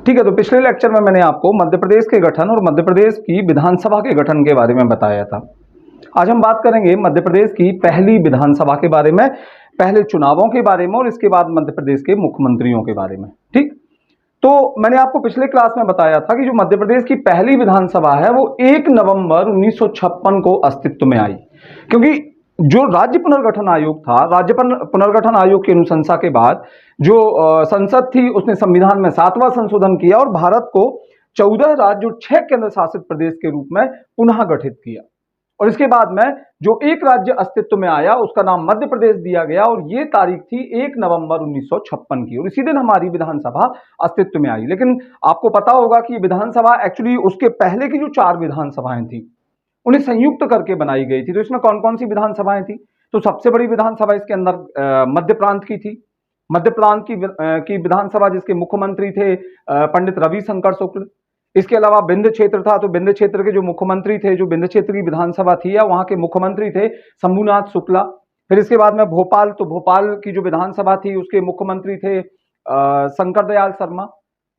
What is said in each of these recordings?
ठीक है, तो पिछले लेक्चर में मैंने आपको मध्य प्रदेश के गठन और मध्य प्रदेश की विधानसभा के गठन के बारे में बताया था। आज हम बात करेंगे मध्य प्रदेश की पहली विधानसभा के बारे में, पहले चुनावों के बारे में और इसके बाद मध्य प्रदेश के मुख्यमंत्रियों के बारे में। ठीक, तो मैंने आपको पिछले क्लास में बताया था कि जो मध्य प्रदेश की पहली विधानसभा है वो 1 नवंबर 1956 को अस्तित्व में आई, क्योंकि जो राज्य पुनर्गठन आयोग था, राज्य पुनर्गठन आयोग की अनुशंसा के बाद जो संसद थी उसने संविधान में 7वां संशोधन किया और भारत को 14 राज्य और 6 केंद्र शासित प्रदेश के रूप में पुनः गठित किया। और इसके बाद में जो एक राज्य अस्तित्व में आया उसका नाम मध्य प्रदेश दिया गया और ये तारीख थी 1 नवंबर 1956 की, और इसी दिन हमारी विधानसभा अस्तित्व में आई। लेकिन आपको पता होगा कि विधानसभा एक्चुअली उसके पहले की जो 4 विधानसभाएं थी उन्हें संयुक्त करके बनाई गई थी। तो इसमें कौन कौन सी विधानसभाएं थी? तो सबसे बड़ी विधानसभा इसके अंदर मध्य प्रांत की थी। मध्य प्रांत की विधानसभा जिसके मुख्यमंत्री थे पंडित रविशंकर शुक्ल। इसके अलावा विंध्य क्षेत्र था, तो विंध्य क्षेत्र के जो मुख्यमंत्री थे, जो विंध्य क्षेत्र की विधानसभा थी या वहां के मुख्यमंत्री थे शंभुनाथ शुक्ला। फिर इसके बाद में भोपाल, तो भोपाल की जो विधानसभा थी उसके मुख्यमंत्री थे शंकर दयाल शर्मा।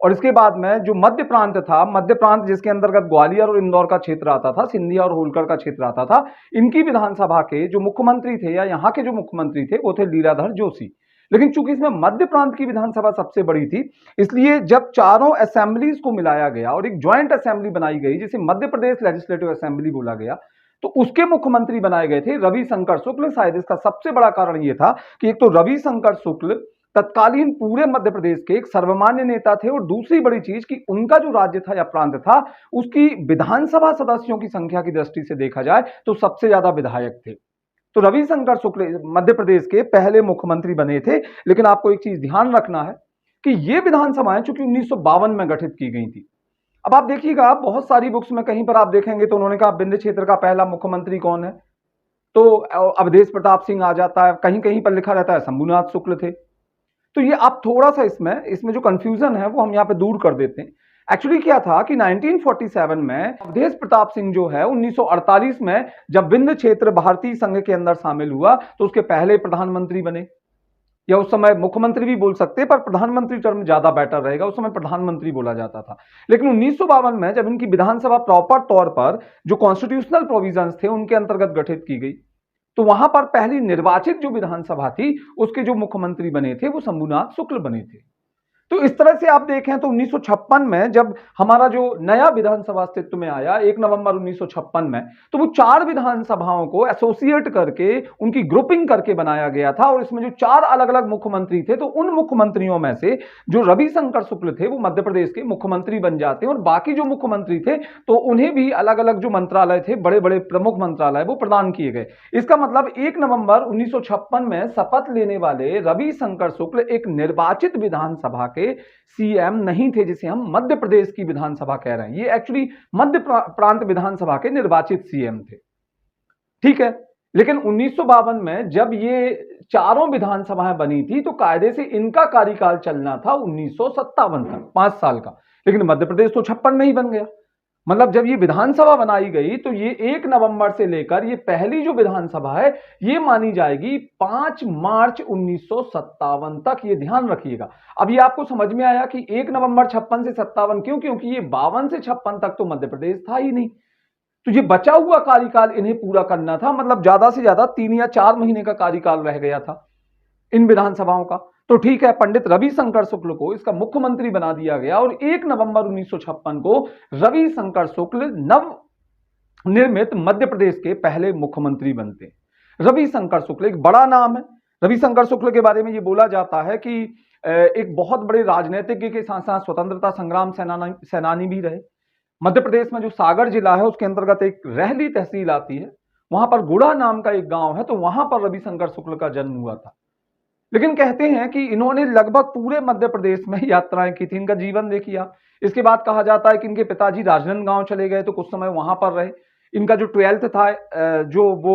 और इसके बाद में जो मध्य प्रांत था, मध्य प्रांत जिसके अंतर्गत ग्वालियर और इंदौर का क्षेत्र आता था, सिंधिया और होलकर का क्षेत्र आता था, इनकी विधानसभा के जो मुख्यमंत्री थे या यहाँ के जो मुख्यमंत्री थे वो थे लीलाधर जोशी। लेकिन चूंकि इसमें मध्य प्रांत की विधानसभा सबसे बड़ी थी, इसलिए जब चारों असेंबलीज को मिलाया गया और एक ज्वाइंट असेंबली बनाई गई जिसे मध्य प्रदेश लेजिस्लेटिव असेंबली बोला गया, तो उसके मुख्यमंत्री बनाए गए थे रविशंकर शुक्ल। शायद इसका सबसे बड़ा कारण यह था कि एक तो रविशंकर शुक्ल तत्कालीन पूरे मध्य प्रदेश के एक सर्वमान्य नेता थे, और दूसरी बड़ी चीज कि उनका जो राज्य था या प्रांत था उसकी विधानसभा सदस्यों की संख्या की दृष्टि से देखा जाए तो सबसे ज्यादा विधायक थे। तो रविशंकर शुक्ल मध्य प्रदेश के पहले मुख्यमंत्री बने थे। लेकिन आपको एक चीज ध्यान रखना है कि ये विधानसभाएं चूंकि 1952 में गठित की गई थी। अब आप देखिएगा बहुत सारी बुक्स में कहीं पर आप देखेंगे तो उन्होंने कहा विंध्य क्षेत्र का पहला मुख्यमंत्री कौन है, तो अवधेश प्रताप सिंह आ जाता है, कहीं कहीं पर लिखा रहता है शंभुनाथ शुक्ल थे। तो ये आप थोड़ा सा इसमें जो कंफ्यूजन है वो हम यहाँ पे दूर कर देते हैं। एक्चुअली क्या था कि 1947 में अवधेश प्रताप सिंह जो है 1948 में जब विंध्य क्षेत्र भारतीय संघ के अंदर शामिल हुआ तो उसके पहले प्रधानमंत्री बने, या उस समय मुख्यमंत्री भी बोल सकते हैं पर प्रधानमंत्री टर्म ज्यादा बेटर रहेगा, उस समय प्रधानमंत्री बोला जाता था। लेकिन 1952 में जब इनकी विधानसभा प्रॉपर तौर पर जो कॉन्स्टिट्यूशनल प्रोविजंस थे उनके अंतर्गत गठित की गई, तो वहां पर पहली निर्वाचित जो विधानसभा थी उसके जो मुख्यमंत्री बने थे वो शंभुनाथ शुक्ल बने थे। तो इस तरह से आप देखें तो 1956 में जब हमारा जो नया विधानसभा अस्तित्व में आया 1 नवंबर 1956 में, तो वो 4 विधानसभाओं को एसोसिएट करके उनकी ग्रुपिंग करके बनाया गया था। और इसमें जो 4 अलग अलग मुख्यमंत्री थे तो उन मुख्यमंत्रियों में से जो रविशंकर शुक्ल थे वो मध्य प्रदेश के मुख्यमंत्री बन जाते हैं, और बाकी जो मुख्यमंत्री थे तो उन्हें भी अलग अलग जो मंत्रालय थे, बड़े बड़े प्रमुख मंत्रालय, वो प्रदान किए गए। इसका मतलब 1 नवंबर 1956 में शपथ लेने वाले रविशंकर शुक्ल एक निर्वाचित विधानसभा के सीएम नहीं थे, जिसे हम मध्य प्रदेश की विधानसभा कह रहे हैं। ये एक्चुअली मध्य प्रांत विधानसभा के निर्वाचित सीएम थे, ठीक है। लेकिन 1952 में जब ये चारों विधानसभाएं बनी थी तो कायदे से इनका कार्यकाल चलना था 1957 तक, 5 साल का। लेकिन मध्य प्रदेश तो 56 में ही बन गया। मतलब जब ये विधानसभा बनाई गई तो ये 1 नवंबर से लेकर ये पहली जो विधानसभा है ये मानी जाएगी 5 मार्च 1957 तक। ये ध्यान रखिएगा। अब ये आपको समझ में आया कि 1 नवंबर 56 से 57 क्यों? क्योंकि ये 52 से 56 तक तो मध्य प्रदेश था ही नहीं, तो ये बचा हुआ कार्यकाल इन्हें पूरा करना था। मतलब ज्यादा से ज्यादा 3 या 4 महीने का कार्यकाल रह गया था इन विधानसभाओं का। तो ठीक है, पंडित रविशंकर शुक्ल को इसका मुख्यमंत्री बना दिया गया और 1 नवंबर 1956 को रविशंकर शुक्ल नव निर्मित मध्य प्रदेश के पहले मुख्यमंत्री बनते हैं। रविशंकर शुक्ल एक बड़ा नाम है। रविशंकर शुक्ल के बारे में ये बोला जाता है कि एक बहुत बड़े राजनीतिज्ञ के साथ साथ स्वतंत्रता संग्राम सेनानी भी रहे। मध्य प्रदेश में जो सागर जिला है उसके अंतर्गत एक रहली तहसील आती है, वहां पर गुड़ा नाम का एक गांव है, तो वहां पर रविशंकर शुक्ल का जन्म हुआ था। लेकिन कहते हैं कि इन्होंने लगभग पूरे मध्य प्रदेश में यात्राएं की थी। इनका जीवन देखिए। इसके बाद कहा जाता है कि इनके पिताजी राजनांदगांव चले गए तो कुछ समय वहां पर रहे। इनका जो 12th था जो वो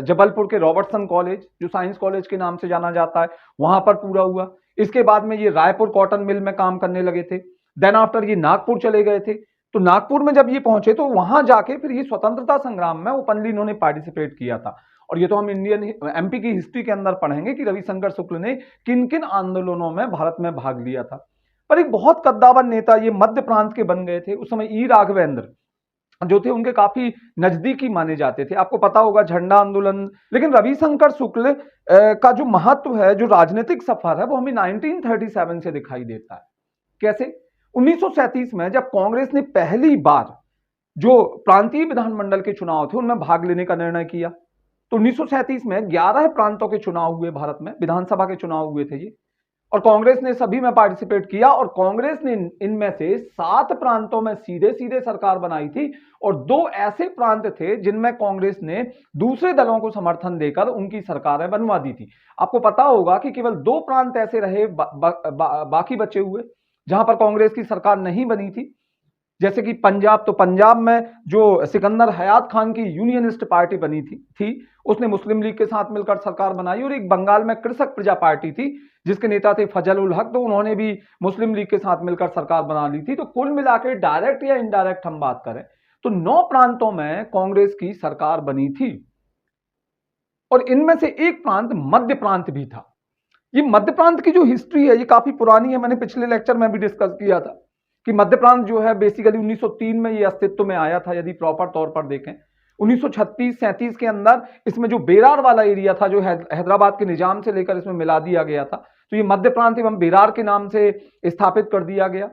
जबलपुर के रॉबर्टसन कॉलेज, जो साइंस कॉलेज के नाम से जाना जाता है, वहां पर पूरा हुआ। इसके बाद में ये रायपुर कॉटन मिल में काम करने लगे थे। देन आफ्टर ये नागपुर चले गए थे। तो नागपुर में जब ये पहुंचे तो वहां जाके फिर ये स्वतंत्रता संग्राम में ओपनली इन्होंने पार्टिसिपेट किया था। और ये तो हम इंडियन एमपी की हिस्ट्री के अंदर पढ़ेंगे कि रविशंकर शुक्ल ने किन किन आंदोलनों में भारत में भाग लिया था। पर एक बहुत कद्दावर नेता ये मध्य प्रांत के बन गए थे। उस समय ई राघवेंद्र जो थे उनके काफी नजदीकी माने जाते थे, आपको पता होगा झंडा आंदोलन। लेकिन रविशंकर शुक्ल का जो महत्व है, जो राजनीतिक सफर है, वो हमें 1937 से दिखाई देता है। कैसे? 1937 में जब कांग्रेस ने पहली बार जो प्रांतीय विधानमंडल के चुनाव थे उनमें भाग लेने का निर्णय किया, तो 1937 में 11 प्रांतों के चुनाव हुए, भारत में विधानसभा के चुनाव हुए थे ये, और कांग्रेस ने सभी में पार्टिसिपेट किया, और कांग्रेस ने इनमें से 7 प्रांतों में सीधे सीधे सरकार बनाई थी, और 2 ऐसे प्रांत थे जिनमें कांग्रेस ने दूसरे दलों को समर्थन देकर उनकी सरकारें बनवा दी थी। आपको पता होगा कि केवल 2 प्रांत ऐसे रहे बाकी बचे हुए जहां पर कांग्रेस की सरकार नहीं बनी थी, जैसे कि पंजाब। तो पंजाब में जो सिकंदर हयात खान की यूनियनिस्ट पार्टी बनी थी उसने मुस्लिम लीग के साथ मिलकर सरकार बनाई, और एक बंगाल में कृषक प्रजा पार्टी थी जिसके नेता थे फजल उल हक, तो उन्होंने भी मुस्लिम लीग के साथ मिलकर सरकार बना ली थी। तो कुल मिलाकर डायरेक्ट या इनडायरेक्ट हम बात करें तो 9 प्रांतों में कांग्रेस की सरकार बनी थी, और इनमें से एक प्रांत मध्य प्रांत भी था। ये मध्य प्रांत की जो हिस्ट्री है ये काफी पुरानी है, मैंने पिछले लेक्चर में भी डिस्कस किया था कि मध्य प्रांत जो है बेसिकली 1903 में ये अस्तित्व में आया था। यदि प्रॉपर तौर पर देखें 1936-37 के अंदर इसमें जो बेरार वाला एरिया था, जो हैदराबाद के निजाम से लेकर इसमें मिला दिया गया था, तो ये मध्य प्रांत एवं बेरार के नाम से स्थापित कर दिया गया।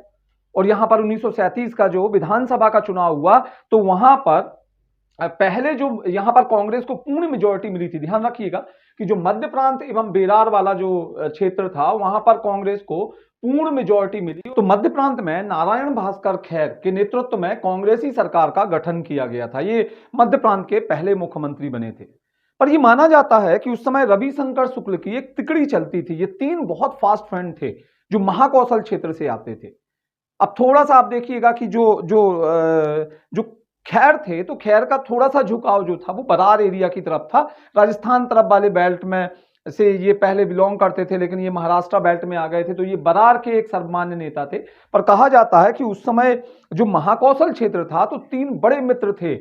और यहां पर 1937 का जो विधानसभा का चुनाव हुआ तो वहां पर पहले जो यहां पर कांग्रेस को पूर्ण मेजोरिटी मिली थी। ध्यान रखिएगा कि जो मध्य प्रांत एवं बेरार वाला जो क्षेत्र था वहां पर कांग्रेस को पूर्ण मेजोरिटी मिली। तो मध्य प्रांत में नारायण भास्कर खैर के नेतृत्व में कांग्रेसी सरकार का गठन किया गया था। ये मध्य प्रांत के पहले मुख्यमंत्री बने थे। पर यह माना जाता है कि उस समय रविशंकर शुक्ल की एक तिकड़ी चलती थी। ये 3 बहुत फास्ट फ्रेंड थे जो महाकौशल क्षेत्र से आते थे। अब थोड़ा सा आप देखिएगा कि जो खैर थे, तो खैर का थोड़ा सा झुकाव जो था वो बरार एरिया की तरफ था। राजस्थान तरफ वाले बेल्ट में से ये पहले बिलोंग करते थे, लेकिन ये महाराष्ट्र बेल्ट में आ गए थे, तो ये बरार के एक सर्वमान्य नेता थे। पर कहा जाता है कि उस समय जो महाकौशल क्षेत्र था तो 3 बड़े मित्र थे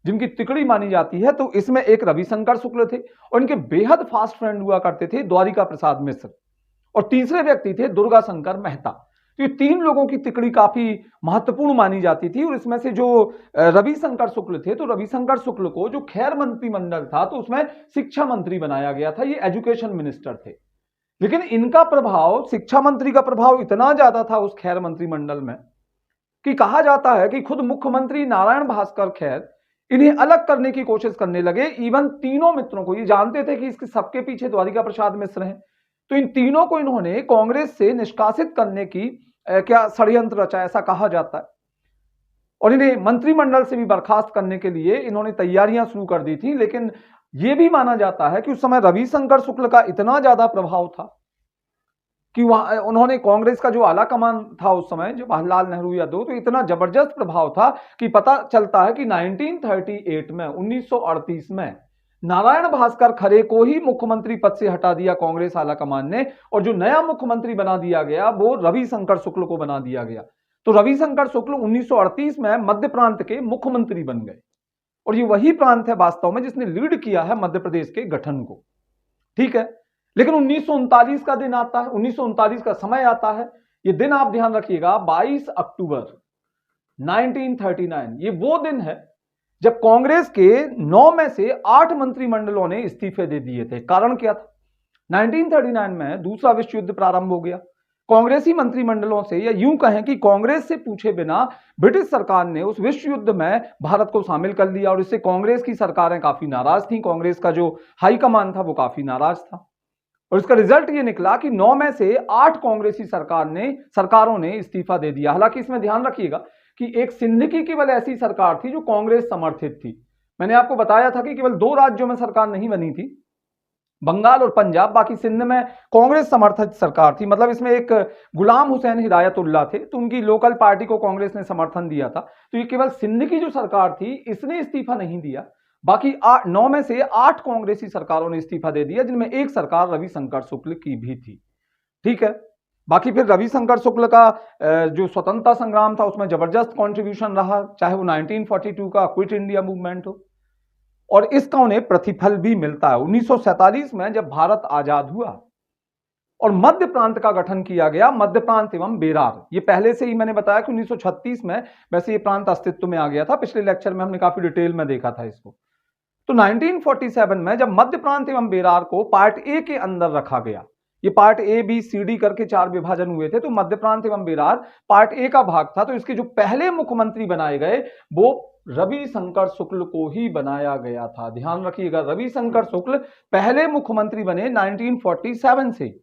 जिनकी तिकड़ी मानी जाती है। तो इसमें एक रविशंकर शुक्ल थे, और इनके बेहद फास्ट फ्रेंड हुआ करते थे द्वारिका प्रसाद मिश्र, और तीसरे व्यक्ति थे दुर्गा शंकर मेहता। तो ये 3 लोगों की तिकड़ी काफी महत्वपूर्ण मानी जाती थी। और इसमें से जो रविशंकर शुक्ल थे, तो रविशंकर शुक्ल को जो खैर मंत्रिमंडल था तो उसमें शिक्षा मंत्री बनाया गया था, ये एजुकेशन मिनिस्टर थे। लेकिन इनका प्रभाव, शिक्षा मंत्री का प्रभाव इतना ज्यादा था उस खैर मंत्रिमंडल में कि कहा जाता है कि खुद मुख्यमंत्री नारायण भास्कर खैर इन्हें अलग करने की कोशिश करने लगे। इवन तीनों मित्रों को, ये जानते थे कि इसके सबके पीछे द्वारिका प्रसाद मिश्र हैं, तो इन तीनों को इन्होंने कांग्रेस से निष्कासित करने की क्या षड्यंत्र रचा, ऐसा कहा जाता है। और इन्हें मंत्रिमंडल से भी बर्खास्त करने के लिए इन्होंने तैयारियां शुरू कर दी थी। लेकिन यह भी माना जाता है कि उस समय रविशंकर शुक्ल का इतना ज्यादा प्रभाव था कि वहां उन्होंने कांग्रेस का जो आला कमान था उस समय, जवाहरलाल नेहरू यादव, तो इतना जबरदस्त प्रभाव था कि पता चलता है कि 1938 में 1938 में नारायण भास्कर खरे को ही मुख्यमंत्री पद से हटा दिया कांग्रेस आला कमान ने, और जो नया मुख्यमंत्री बना दिया गया वो रविशंकर शुक्ल को बना दिया गया। तो रविशंकर शुक्ल 1938 में मध्य प्रांत के मुख्यमंत्री बन गए, और ये वही प्रांत है वास्तव में जिसने लीड किया है मध्य प्रदेश के गठन को। ठीक है, लेकिन 1939 का दिन आता है, 1939 का समय आता है। ये दिन आप ध्यान रखिएगा, 22 अक्टूबर 1939, ये वो दिन है जब कांग्रेस के 9 में से 8 मंत्रिमंडलों ने इस्तीफे दे दिए थे। कारण क्या था? 1939 में दूसरा विश्व युद्ध प्रारंभ हो गया। कांग्रेसी मंत्रिमंडलों से, या यूं कहें कि कांग्रेस से पूछे बिना ब्रिटिश सरकार ने उस विश्व युद्ध में भारत को शामिल कर लिया, और इससे कांग्रेस की सरकारें काफी नाराज थीं। कांग्रेस का जो हाईकमान था वो काफी नाराज था, और इसका रिजल्ट ये निकला कि 9 में से 8 कांग्रेसी सरकारों ने इस्तीफा दे दिया। हालांकि इसमें ध्यान रखिएगा कि एक सिंध की केवल ऐसी सरकार थी जो कांग्रेस समर्थित थी। मैंने आपको बताया था कि केवल 2 राज्यों में सरकार नहीं बनी थी, बंगाल और पंजाब, बाकी सिंध में कांग्रेस समर्थित सरकार थी। मतलब इसमें एक गुलाम हुसैन हिदायतुल्लाह थे, तो उनकी लोकल पार्टी को कांग्रेस ने समर्थन दिया था। तो ये केवल सिंध की जो सरकार थी इसने इस्तीफा नहीं दिया, बाकी 9 में से 8 कांग्रेसी सरकारों ने इस्तीफा दे दिया, जिनमें एक सरकार रविशंकर शुक्ल की भी थी। ठीक है, बाकी फिर रविशंकर शुक्ल का जो स्वतंत्रता संग्राम था उसमें जबरदस्त कंट्रीब्यूशन रहा, चाहे वो 1942 का क्विट इंडिया मूवमेंट हो, और इसका उन्हें प्रतिफल भी मिलता है। 1947 में जब भारत आजाद हुआ और मध्य प्रांत का गठन किया गया, मध्य प्रांत एवं बेरार। ये पहले से ही मैंने बताया कि 1936 में वैसे ये प्रांत अस्तित्व में आ गया था, पिछले लेक्चर में हमने काफी डिटेल में देखा था इसको। तो 1947 में जब मध्य प्रांत एवं बेरार को पार्ट ए के अंदर रखा गया, ये part A B C D करके 4 विभाजन हुए थे, तो मध्य प्रांत एवं बेरार पार्ट ए का भाग था। तो इसके जो पहले मुख्यमंत्री बनाए गए वो रविशंकर शुक्ल को ही बनाया गया था। ध्यान रखिएगा, रविशंकर शुक्ल पहले मुख्यमंत्री बने 1947 से।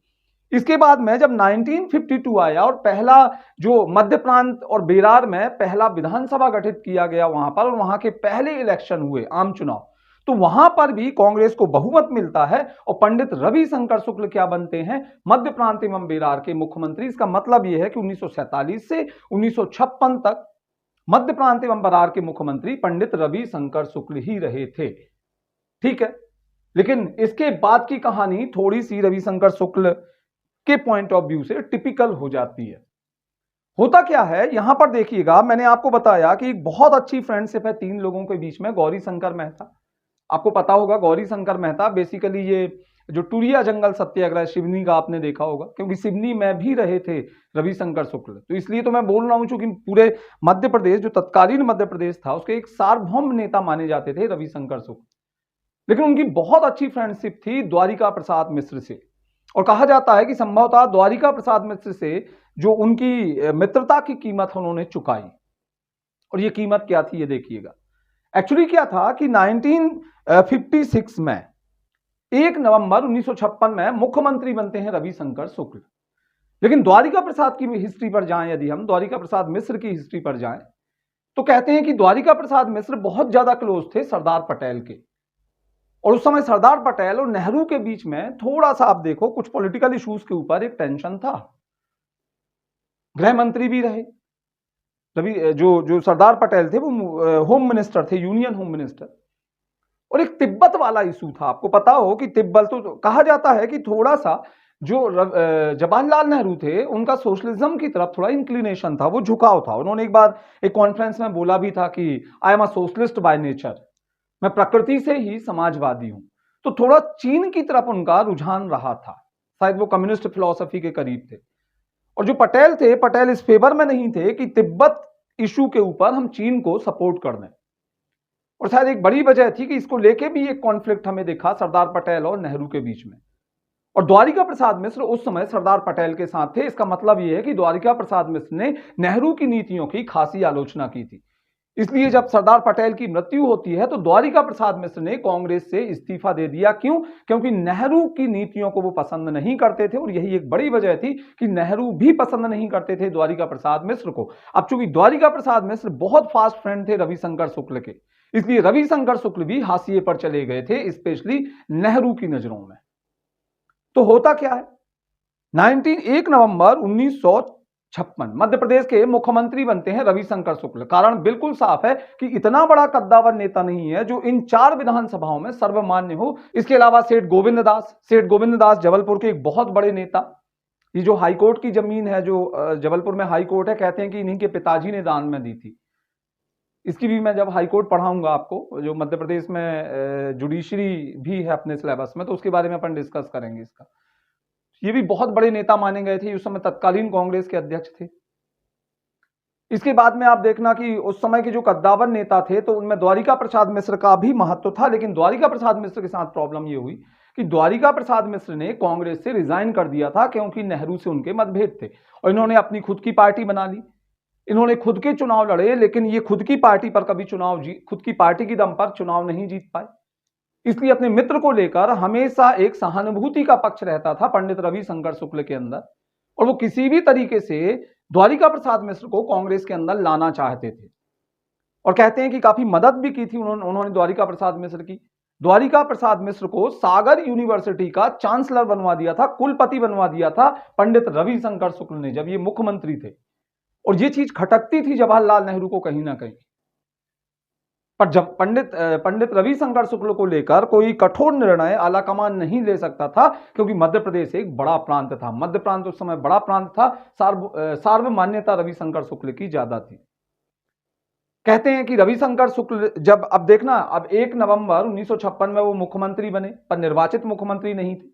इसके बाद में जब 1952 आया और पहला जो मध्य प्रांत और बेरार में पहला विधानसभा गठित किया गया वहां पर, और वहां के पहले इलेक्शन हुए आम चुनाव, तो वहां पर भी कांग्रेस को बहुमत मिलता है और पंडित रविशंकर शुक्ल क्या बनते हैं, मध्य प्रांत एवं बेरार के मुख्यमंत्री। इसका मतलब यह है कि 1947 से 1956 तक मध्य प्रांत एवं बेरार के मुख्यमंत्री पंडित रविशंकर शुक्ल ही रहे थे। ठीक है, लेकिन इसके बाद की कहानी थोड़ी सी रविशंकर शुक्ल के पॉइंट ऑफ व्यू से टिपिकल हो जाती है। होता क्या है, यहां पर देखिएगा, मैंने आपको बताया कि एक बहुत अच्छी फ्रेंडशिप है 3 लोगों के बीच में, गौरी शंकर मेहता। आपको पता होगा गौरी शंकर मेहता बेसिकली ये जो टूरिया जंगल सत्याग्रह सिवनी का आपने देखा होगा, क्योंकि सिवनी में भी रहे थे रविशंकर शुक्ल। तो इसलिए तो मैं बोल रहा हूं, चूंकि पूरे मध्य प्रदेश जो तत्कालीन मध्य प्रदेश था उसके एक सार्वभौम नेता माने जाते थे रविशंकर शुक्ल। लेकिन उनकी बहुत अच्छी फ्रेंडशिप थी द्वारिका प्रसाद मिश्र से, और कहा जाता है कि संभवतः द्वारिका प्रसाद मिश्र से जो उनकी मित्रता की कीमत उन्होंने चुकाई। और ये कीमत क्या थी, ये देखिएगा। एक्चुअली क्या था कि 1956 में 1 नवंबर 1956 में मुख्यमंत्री बनते हैं रविशंकर शुक्ल। लेकिन द्वारिका प्रसाद की हिस्ट्री पर जाएं, यदि हम द्वारिका प्रसाद मिश्र की हिस्ट्री पर जाएं, तो कहते हैं कि द्वारिका प्रसाद मिश्र बहुत ज्यादा क्लोज थे सरदार पटेल के। और उस समय सरदार पटेल और नेहरू के बीच में थोड़ा सा आप देखो कुछ पॉलिटिकल इश्यूज के ऊपर एक टेंशन था। गृह मंत्री भी रहे रवि, जो सरदार पटेल थे वो होम मिनिस्टर थे, यूनियन होम मिनिस्टर। और एक तिब्बत वाला इशू था। आपको पता हो कि तिब्बत, तो कहा जाता है कि थोड़ा सा जो जवाहरलाल नेहरू थे उनका सोशलिज्म की तरफ थोड़ा इंक्लिनेशन था, वो झुकाव था। उन्होंने एक बार एक कॉन्फ्रेंस में बोला भी था कि I am a socialist by nature, मैं प्रकृति से ही समाजवादी हूं। तो थोड़ा चीन की तरफ उनका रुझान रहा था, शायद वो कम्युनिस्ट फिलॉसफी के करीब थे। और जो पटेल थे, पटेल इस फेवर में नहीं थे कि तिब्बत इशू के ऊपर हम चीन को सपोर्ट कर दें। और शायद एक बड़ी वजह थी कि इसको लेके भी एक कॉन्फ्लिक्ट हमें दिखा सरदार पटेल और नेहरू के बीच में। और द्वारिका प्रसाद मिश्र उस समय सरदार पटेल के साथ थे। इसका मतलब यह है कि द्वारिका प्रसाद मिश्र ने नेहरू की नीतियों की खासी आलोचना की थी। इसलिए जब सरदार पटेल की मृत्यु होती है तो द्वारिका प्रसाद मिश्र ने कांग्रेस से इस्तीफा दे दिया। क्यों? क्योंकि नेहरू की नीतियों को वो पसंद नहीं करते थे। और यही एक बड़ी वजह थी कि नेहरू भी पसंद नहीं करते थे द्वारिका प्रसाद मिश्र को। अब चूंकि द्वारिका प्रसाद मिश्र बहुत फास्ट फ्रेंड थे रविशंकर शुक्ल के, इसलिए रविशंकर शुक्ल भी हाशिए पर चले गए थे, स्पेशली नेहरू की नजरों में। तो होता क्या है, 1 नवंबर 1956 मध्य प्रदेश के मुख्यमंत्री बनते हैं रविशंकर शुक्ल। कारण बिल्कुल साफ है कि इतना बड़ा कद्दावर नेता नहीं है जो इन 4 विधानसभाओं में सर्वमान्य हो। इसके अलावा सेठ गोविंद दास जबलपुर के एक बहुत बड़े नेता। ये जो हाईकोर्ट की जमीन है, जो जबलपुर में हाईकोर्ट है, कहते हैं कि इन्हीं के पिताजी ने दान में दी थी। इसकी भी मैं जब हाईकोर्ट पढ़ाऊंगा आपको, जो मध्य प्रदेश में जुडिशरी भी है अपने सिलेबस में, तो उसके बारे में अपन डिस्कस करेंगे इसका। ये भी बहुत बड़े नेता माने गए थे, उस समय तत्कालीन कांग्रेस के अध्यक्ष थे। इसके बाद में आप देखना कि उस समय के जो कद्दावर नेता थे तो उनमें द्वारिका प्रसाद मिश्र का भी महत्व था। लेकिन द्वारिका प्रसाद मिश्र के साथ प्रॉब्लम ये हुई कि द्वारिका प्रसाद मिश्र ने कांग्रेस से रिजाइन कर दिया था, क्योंकि नेहरू से उनके मतभेद थे और इन्होंने अपनी खुद की पार्टी बना ली। इन्होंने खुद के चुनाव लड़े, लेकिन ये खुद की पार्टी पर कभी खुद की पार्टी की दम पर चुनाव नहीं जीत पाए। इसलिए अपने मित्र को लेकर हमेशा एक सहानुभूति का पक्ष रहता था पंडित रविशंकर शुक्ल के अंदर, और वो किसी भी तरीके से द्वारिका प्रसाद मिश्र को कांग्रेस के अंदर लाना चाहते थे। और कहते हैं कि काफी मदद भी की थी उन्होंने द्वारिका प्रसाद मिश्र की। द्वारिका प्रसाद मिश्र को सागर यूनिवर्सिटी का चांसलर बनवा दिया था, कुलपति बनवा दिया था पंडित रविशंकर शुक्ल ने, जब ये मुख्यमंत्री थे। और ये चीज खटकती थी जवाहरलाल नेहरू को कहीं ना कहीं। पर जब पंडित रविशंकर शुक्ल को लेकर कोई कठोर निर्णय आलाकमान नहीं ले सकता था, क्योंकि मध्य प्रदेश एक बड़ा प्रांत था। मध्य प्रांत उस समय बड़ा प्रांत था, सार्वमान्यता रविशंकर शुक्ल की ज्यादा थी। कहते हैं कि रविशंकर शुक्ल जब, अब देखना, अब 1 नवंबर 1956 में वो मुख्यमंत्री बने, पर निर्वाचित मुख्यमंत्री नहीं थे।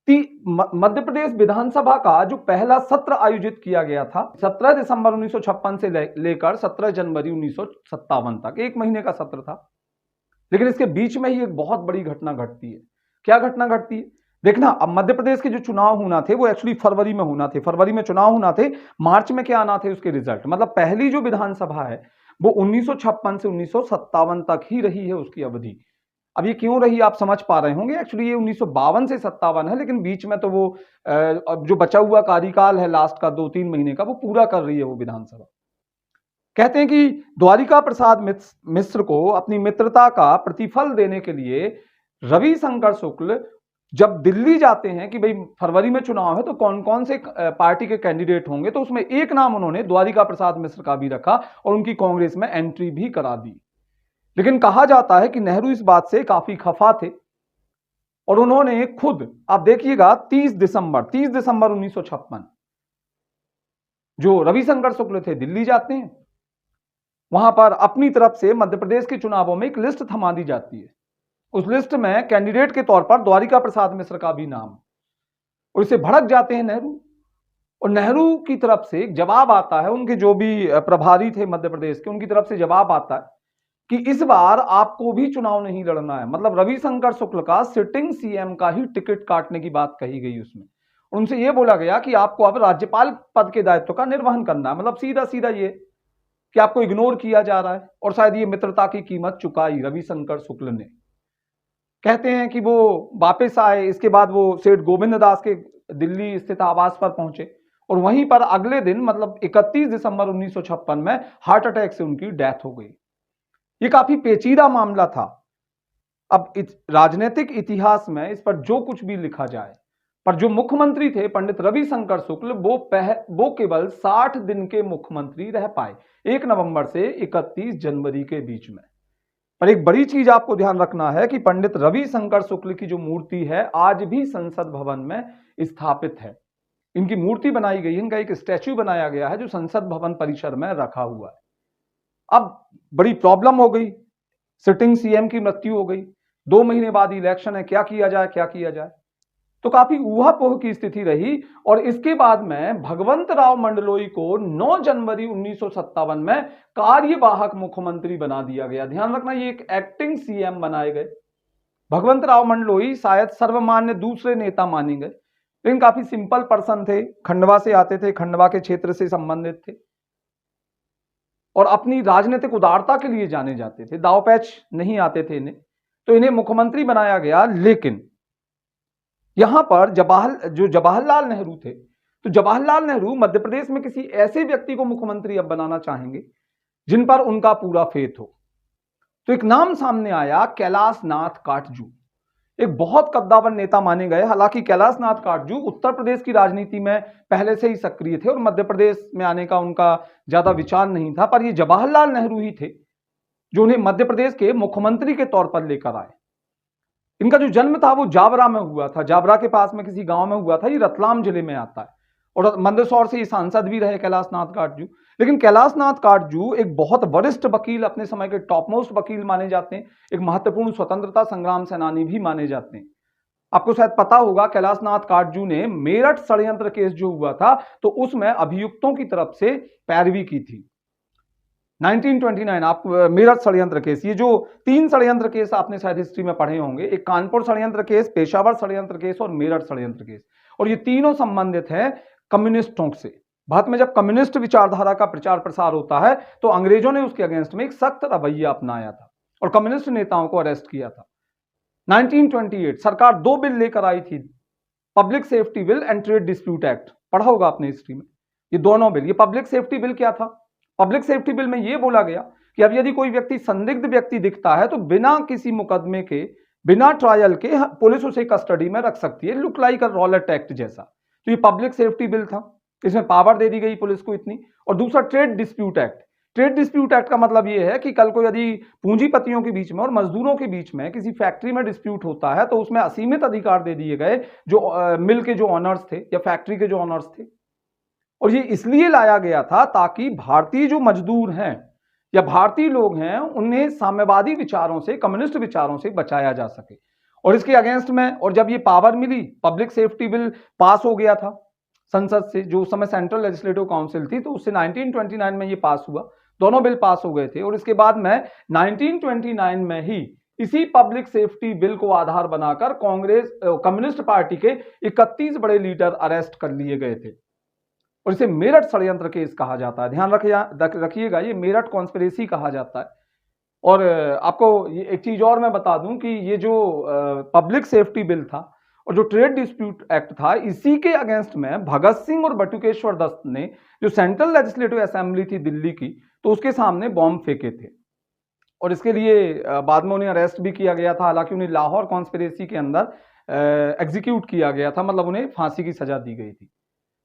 मध्य प्रदेश विधानसभा का जो पहला सत्र आयोजित किया गया था 17 दिसंबर 1956 से लेकर 17 जनवरी 1957 तक, 1 महीने का सत्र था। लेकिन इसके बीच में ही एक बहुत बड़ी घटना घटती है। क्या घटना घटती है? देखना, अब मध्य प्रदेश के जो चुनाव होना थे वो एक्चुअली फरवरी में होना थे, फरवरी में चुनाव होना थे, मार्च में क्या आना थे उसके रिजल्ट। मतलब पहली जो विधानसभा है वो 1956 से 1957 तक ही रही है उसकी अवधि। अब ये क्यों रही आप समझ पा रहे होंगे, एक्चुअली ये 1952 से 57 है, लेकिन बीच में तो वो अब जो बचा हुआ कार्यकाल है लास्ट का 2-3 महीने का, वो पूरा कर रही है वो विधानसभा। कहते हैं कि द्वारिका प्रसाद मिश्र को अपनी मित्रता का प्रतिफल देने के लिए रविशंकर शुक्ल जब दिल्ली जाते हैं कि भाई फरवरी में चुनाव है तो कौन कौन से पार्टी के कैंडिडेट होंगे, तो उसमें एक नाम उन्होंने द्वारिका प्रसाद मिश्र का भी रखा और उनकी कांग्रेस में एंट्री भी करा दी। लेकिन कहा जाता है कि नेहरू इस बात से काफी खफा थे और उन्होंने खुद, आप देखिएगा 30 दिसंबर 1956 जो रविशंकर शुक्ल थे दिल्ली जाते हैं, वहां पर अपनी तरफ से मध्य प्रदेश के चुनावों में एक लिस्ट थमा दी जाती है। उस लिस्ट में कैंडिडेट के तौर पर द्वारिका प्रसाद मिश्र का भी नाम, और इसे भड़क जाते हैं नेहरू, और नेहरू की तरफ से एक जवाब आता है, उनके जो भी प्रभारी थे मध्य प्रदेश के, उनकी तरफ से जवाब आता है कि इस बार आपको भी चुनाव नहीं लड़ना है। मतलब रविशंकर शुक्ल का सिटिंग सीएम का ही टिकट काटने की बात कही गई उसमें। उनसे यह बोला गया कि आपको अब राज्यपाल पद के दायित्व का निर्वहन करना है। मतलब सीधा सीधा ये कि आपको इग्नोर किया जा रहा है, और शायद ये मित्रता की कीमत चुकाई रविशंकर शुक्ल ने। कहते हैं कि वो वापस आए, इसके बाद वो सेठ गोविंद दास के दिल्ली स्थित आवास पर पहुंचे और वहीं पर अगले दिन मतलब 31 दिसंबर 1956 में हार्ट अटैक से उनकी डेथ हो गई। ये काफी पेचीदा मामला था। अब राजनीतिक इतिहास में इस पर जो कुछ भी लिखा जाए, पर जो मुख्यमंत्री थे पंडित रविशंकर शुक्ल, वो केवल 60 दिन के मुख्यमंत्री रह पाए, 1 नवंबर से 31 जनवरी के बीच में। पर एक बड़ी चीज आपको ध्यान रखना है कि पंडित रविशंकर शुक्ल की जो मूर्ति है आज भी संसद भवन में स्थापित है। इनकी मूर्ति बनाई गई है, इनका एक स्टैच्यू बनाया गया है जो संसद भवन परिसर में रखा हुआ है। अब बड़ी प्रॉब्लम हो गई, सिटिंग सीएम की मृत्यु हो गई, 2 महीने बाद इलेक्शन है, क्या किया जाए, तो काफी ऊहापोह की स्थिति रही। और इसके बाद में भगवंत राव मंडलोई को 9 जनवरी 1957 में कार्यवाहक मुख्यमंत्री बना दिया गया। ध्यान रखना, ये एक एक्टिंग सीएम बनाए गए। भगवंत राव मंडलोई शायद सर्वमान्य दूसरे नेता माने गए, लेकिन काफी सिंपल पर्सन थे, खंडवा से आते थे, खंडवा के क्षेत्र से संबंधित थे और अपनी राजनीतिक उदारता के लिए जाने जाते थे, दावपेच नहीं आते थे इन्हें, तो इन्हें मुख्यमंत्री बनाया गया। लेकिन यहां पर जवाहरलाल नेहरू थे, तो जवाहरलाल नेहरू मध्य प्रदेश में किसी ऐसे व्यक्ति को मुख्यमंत्री अब बनाना चाहेंगे जिन पर उनका पूरा फेथ हो। तो एक नाम सामने आया, कैलाश नाथ काटजू, एक बहुत कद्दावर नेता माने गए। हालांकि कैलाश नाथ काटजू उत्तर प्रदेश की राजनीति में पहले से ही सक्रिय थे और मध्य प्रदेश में आने का उनका ज्यादा विचार नहीं था, पर ये जवाहरलाल नेहरू ही थे जो उन्हें मध्य प्रदेश के मुख्यमंत्री के तौर पर लेकर आए। इनका जो जन्म था वो जावरा में हुआ था, जावरा के पास में किसी गांव में हुआ था, ये रतलाम जिले में आता है और मंदसौर से ये सांसद भी रहे कैलाश नाथ काटजू। लेकिन कैलाश नाथ काटजू एक बहुत वरिष्ठ वकील, अपने समय के टॉप मोस्ट वकील माने जाते हैं, एक महत्वपूर्ण स्वतंत्रता संग्राम सेनानी भी माने जाते हैं। आपको शायद पता होगा कैलाश नाथ काटजू ने मेरठ षड्यंत्र केस जो हुआ था तो उसमें अभियुक्तों की तरफ से पैरवी की थी। 1929 आप मेरठ षड्यंत्र केस, ये जो 3 षड्यंत्र केस आपने शायद हिस्ट्री में पढ़े होंगे, एक कानपुर षड्यंत्र केस, पेशावर षड्यंत्र केस और मेरठ षड्यंत्र केस, और ये तीनों संबंधित हैं कम्युनिस्टों से। भारत में जब कम्युनिस्ट विचारधारा का प्रचार प्रसार होता है तो अंग्रेजों ने उसके अगेंस्ट में एक सख्त रवैया अपनाया था और कम्युनिस्ट नेताओं को अरेस्ट किया था। 1928 सरकार 2 बिल लेकर आई थी, public safety bill and trade dispute act, पढ़ा होगा आपने हिस्ट्री में ये दोनों बिल। ये पब्लिक सेफ्टी बिल क्या था? पब्लिक सेफ्टी बिल में यह बोला गया कि अब यदि कोई व्यक्ति संदिग्ध व्यक्ति दिखता है तो बिना किसी मुकदमे के, बिना ट्रायल के पुलिस उसे कस्टडी में रख सकती है, लुक लाइक अ रॉलेट एक्ट जैसा। तो ये पब्लिक सेफ्टी बिल था, इसमें पावर दे दी गई पुलिस को इतनी। और दूसरा trade dispute act. Trade dispute act का मतलब यह है कि कल को यदि पूंजीपतियों के बीच में और मजदूरों के बीच में किसी फैक्ट्री में डिस्प्यूट होता है तो उसमें असीमित अधिकार दे दिए गए जो मिल के जो ऑनर्स थे या फैक्ट्री के जो ऑनर्स थे। और ये इसलिए लाया गया था ताकि भारतीय जो मजदूर हैं या भारतीय लोग हैं उन्हें साम्यवादी विचारों से, कम्युनिस्ट विचारों से बचाया जा सके। और इसके अगेंस्ट में, और जब ये पावर मिली, पब्लिक सेफ्टी बिल पास हो गया था संसद से, जो उस समय सेंट्रल लेजिस्लेटिव काउंसिल थी, तो उससे 1929 में ये पास हुआ, दोनों बिल पास हो गए थे। और इसके बाद में 1929 में ही इसी पब्लिक सेफ्टी बिल को आधार बनाकर कांग्रेस कम्युनिस्ट पार्टी के 31 बड़े लीडर अरेस्ट कर लिए गए थे, और इसे मेरठ षड्यंत्र केस कहा जाता है। ध्यान रखिएगा, ये मेरठ कॉन्स्पिरेसी कहा जाता है। और आपको एक चीज और मैं बता दूं कि ये जो पब्लिक सेफ्टी बिल था और जो ट्रेड डिस्प्यूट एक्ट था, इसी के अगेंस्ट में भगत सिंह और बटुकेश्वर दत्त ने, जो सेंट्रल लेजिस्लेटिव असेंबली थी दिल्ली की, तो उसके सामने बॉम्ब फेंके थे, और इसके लिए बाद में उन्हें अरेस्ट भी किया गया था। हालांकि उन्हें लाहौर कॉन्स्पिरेसी के अंदर एग्जीक्यूट किया गया था, मतलब उन्हें फांसी की सजा दी गई थी।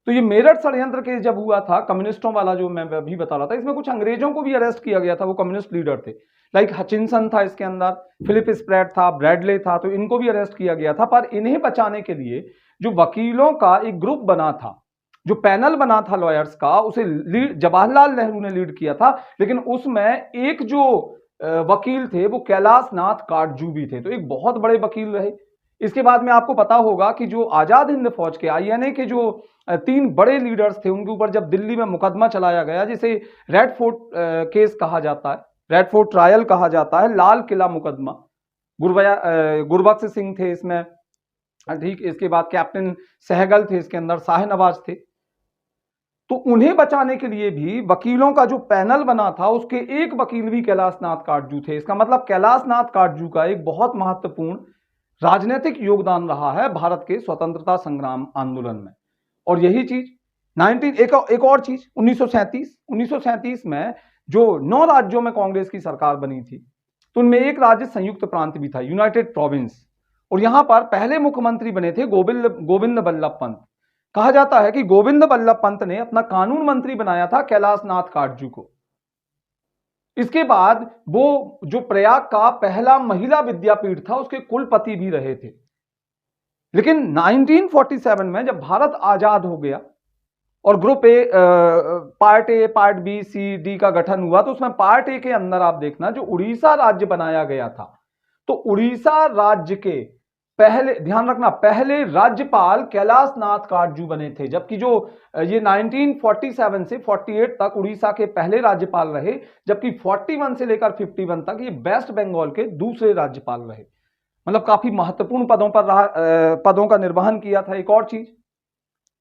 तो ये मेरठ षड्यंत्र केस जब हुआ था, कम्युनिस्टों वाला जो मैं अभी बता रहा था, इसमें कुछ अंग्रेजों को भी अरेस्ट किया गया था, वो कम्युनिस्ट लीडर थे, लाइक हचिनसन था इसके अंदर, फिलिप स्प्रैट था, ब्रैडले था, तो इनको भी अरेस्ट किया गया था। पर इन्हें बचाने के लिए जो वकीलों का एक ग्रुप बना था, जो पैनल बना था लॉयर्स का, उसे जवाहरलाल नेहरू ने लीड किया था। लेकिन उसमें एक जो वकील थे वो कैलाश नाथ काटजू भी थे, तो एक बहुत बड़े वकील रहे। इसके बाद में आपको पता होगा कि जो आजाद हिंद फौज के, आईएनए के जो 3 बड़े लीडर्स थे, उनके ऊपर जब दिल्ली में मुकदमा चलाया गया, जिसे रेड फोर्ट केस कहा जाता है, रेड फोर्ट ट्रायल कहा जाता है, लाल किला मुकदमा, गुरबख्श सिंह थे इसमें, ठीक। इसके बाद कैप्टन सहगल थे इसके अंदर, शाह नवाज थे। तो उन्हें बचाने के लिए भी वकीलों का जो पैनल बना था, उसके एक वकील भी कैलाश नाथ काटजू थे। इसका मतलब कैलाश नाथ काटजू का एक बहुत महत्वपूर्ण राजनीतिक योगदान रहा है भारत के स्वतंत्रता संग्राम आंदोलन में। और यही चीज एक और चीज 1937 में जो 9 राज्यों में कांग्रेस की सरकार बनी थी, तो उनमें एक राज्य संयुक्त प्रांत भी था, यूनाइटेड प्रोविंस, और यहां पर पहले मुख्यमंत्री बने थे गोविंद बल्लभ पंत। कहा जाता है कि गोविंद बल्लभ पंत ने अपना कानून मंत्री बनाया था कैलाश नाथ काटजू को। इसके बाद वो जो प्रयाग का पहला महिला विद्यापीठ था, उसके कुलपति भी रहे थे। लेकिन 1947 में जब भारत आजाद हो गया और group A, part A, part B, C, D का गठन हुआ, तो उसमें पार्ट ए के अंदर आप देखना जो उड़ीसा राज्य बनाया गया था, तो उड़ीसा राज्य के पहले, ध्यान रखना, पहले राज्यपाल कैलाश नाथ काटजू बने थे। जबकि जो ये 1947 से 48 तक उड़ीसा के पहले राज्यपाल रहे, जबकि 41 से लेकर 51 तक ये वेस्ट बंगाल के दूसरे राज्यपाल रहे। मतलब काफी महत्वपूर्ण पदों का निर्वहन किया था। एक और चीज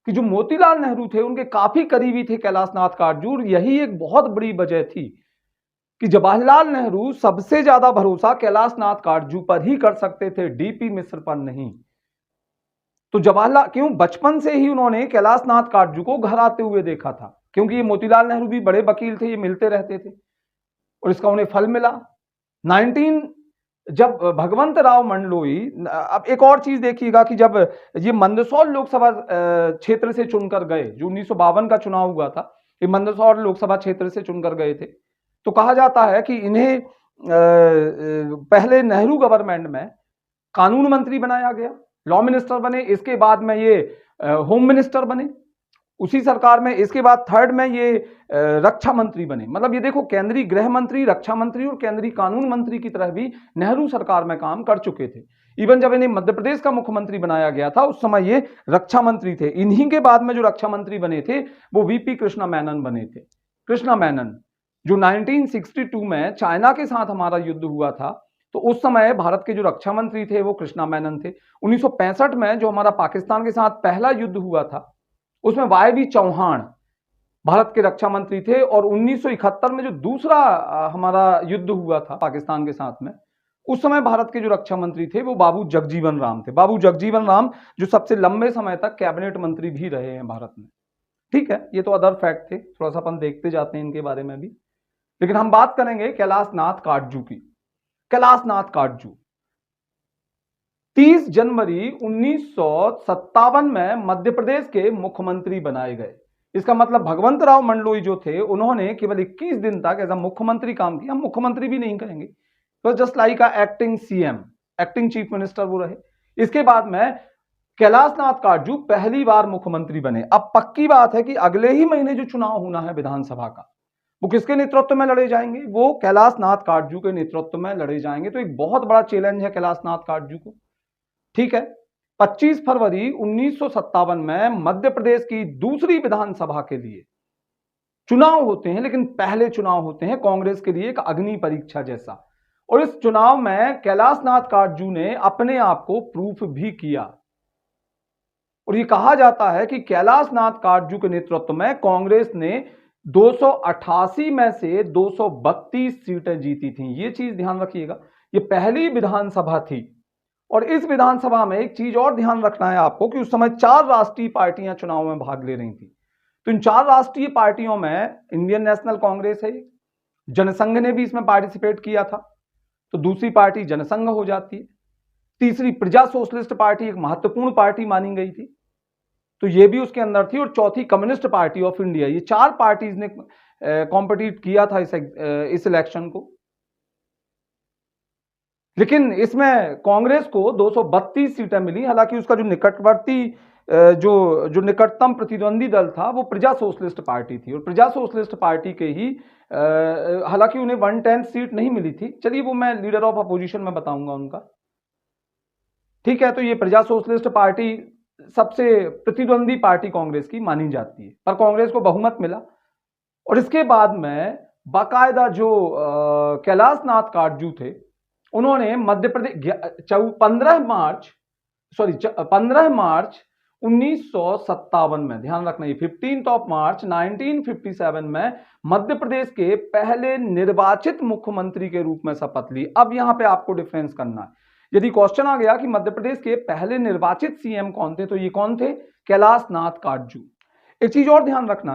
कि जो मोतीलाल नेहरू थे, उनके काफी करीबी थे कैलाश नाथ काटजू। यही एक बहुत बड़ी वजह थी कि जवाहरलाल नेहरू सबसे ज्यादा भरोसा कैलाश नाथ काटजू पर ही कर सकते थे, डीपी मिश्र पर नहीं। तो जवाहरलाल, क्यों, बचपन से ही उन्होंने कैलाश नाथ काटजू को घर आते हुए देखा था, क्योंकि ये मोतीलाल नेहरू भी बड़े वकील थे, ये मिलते रहते थे, और इसका उन्हें फल मिला। जब भगवंत राव मंडलोई, अब एक और चीज देखिएगा कि जब ये मंदसौर लोकसभा क्षेत्र से चुनकर गए, जो 1952 का चुनाव हुआ था, ये मंदसौर लोकसभा क्षेत्र से चुनकर गए थे, तो कहा जाता है कि इन्हें पहले नेहरू गवर्नमेंट में कानून मंत्री बनाया गया, लॉ मिनिस्टर बने। इसके बाद में ये होम मिनिस्टर बने उसी सरकार में। इसके बाद थर्ड में ये रक्षा मंत्री बने। मतलब ये देखो, केंद्रीय गृह मंत्री, रक्षा मंत्री और केंद्रीय कानून मंत्री की तरह भी नेहरू सरकार में काम कर चुके थे। इवन जब इन्हें मध्य प्रदेश का मुख्यमंत्री बनाया गया था, उस समय ये रक्षा मंत्री थे। इन्हीं के बाद में जो रक्षा मंत्री बने थे वो वीपी कृष्णा मेनन बने थे। कृष्णा मेनन जो 1962 में चाइना के साथ हमारा युद्ध हुआ था, तो उस समय भारत के जो रक्षा मंत्री थे वो कृष्णा मेनन थे। 1965 में जो हमारा पाकिस्तान के साथ पहला युद्ध हुआ था, उसमें वाई चौहान भारत के रक्षा मंत्री थे। और 1971 में जो दूसरा हमारा युद्ध हुआ था पाकिस्तान के साथ में, उस समय भारत के जो रक्षा मंत्री थे वो बाबू जगजीवन राम थे। बाबू जगजीवन राम जो सबसे लंबे समय तक कैबिनेट मंत्री भी रहे हैं भारत में। ठीक है, ये तो अदर फैक्ट थे, थोड़ा सा अपन देखते जाते हैं इनके बारे में भी। लेकिन हम बात करेंगे कैलाश नाथ काटजू की। कैलाश नाथ काटजू 30 जनवरी 1957 में मध्य प्रदेश के मुख्यमंत्री बनाए गए। इसका मतलब भगवंत राव मंडलोई जो थे, उन्होंने केवल 21 दिन तक एज अ मुख्यमंत्री काम किया। हम मुख्यमंत्री भी नहीं कहेंगे, तो जस्ट लाइक अ acting CM, acting chief minister वो रहे। इसके बाद में कैलाश नाथ काटजू पहली बार मुख्यमंत्री बने। अब पक्की बात है कि अगले ही महीने जो चुनाव होना है विधानसभा का, वो किसके नेतृत्व में लड़े जाएंगे? वो कैलाश नाथ काटजू के नेतृत्व में लड़े जाएंगे। तो एक बहुत बड़ा चैलेंज है कैलाश नाथ काटजू को। ठीक है। 25 फरवरी 1957 में मध्य प्रदेश की दूसरी विधानसभा के लिए चुनाव होते हैं, लेकिन पहले चुनाव होते हैं कांग्रेस के लिए एक अग्नि परीक्षा जैसा। और इस चुनाव में कैलाश नाथ काटजू ने अपने आप को प्रूफ भी किया। और ये कहा जाता है कि कैलाश नाथ काटजू के नेतृत्व में कांग्रेस ने 288 में से 232 सीटें जीती थी। ये चीज ध्यान रखिएगा, ये पहली विधानसभा थी। और इस विधानसभा में एक चीज और ध्यान रखना है आपको कि उस समय 4 राष्ट्रीय पार्टियां चुनाव में भाग ले रही थी। तो इन 4 राष्ट्रीय पार्टियों में इंडियन नेशनल कांग्रेस है, जनसंघ ने भी इसमें पार्टिसिपेट किया था, तो दूसरी पार्टी जनसंघ हो जाती है। तीसरी प्रजा सोशलिस्ट पार्टी एक महत्वपूर्ण पार्टी मानी गई थी, तो ये भी उसके अंदर थी। और चौथी कम्युनिस्ट पार्टी ऑफ इंडिया। ये 4 पार्टीज ने कॉम्पिटिट किया था इस इलेक्शन को। लेकिन इसमें कांग्रेस को 232 सीटें मिली। हालांकि उसका जो निकटवर्ती जो निकटतम प्रतिद्वंदी दल था वो प्रजा सोशलिस्ट पार्टी थी। और प्रजा सोशलिस्ट पार्टी के ही हालांकि उन्हें 110 सीट नहीं मिली थी। चलिए वो मैं लीडर ऑफ अपोजिशन में बताऊंगा उनका, ठीक है। तो ये प्रजा सोशलिस्ट पार्टी सबसे प्रतिद्वंदी पार्टी कांग्रेस की मानी जाती है, पर कांग्रेस को बहुमत मिला। और इसके बाद में बाकायदा जो कैलाश नाथ काटजू थे, उन्होंने मध्य प्रदेश 15 मार्च 1957 में, ध्यान रखना ये 15 मार्च 1957 में मध्य प्रदेश के पहले निर्वाचित मुख्यमंत्री के रूप में शपथ ली। अब यहां पे आपको डिफरेंस करना है। यदि क्वेश्चन आ गया कि मध्य प्रदेश के पहले निर्वाचित सीएम कौन थे, तो ये कौन थे? कैलाश नाथ काटजू। एक चीज और ध्यान रखना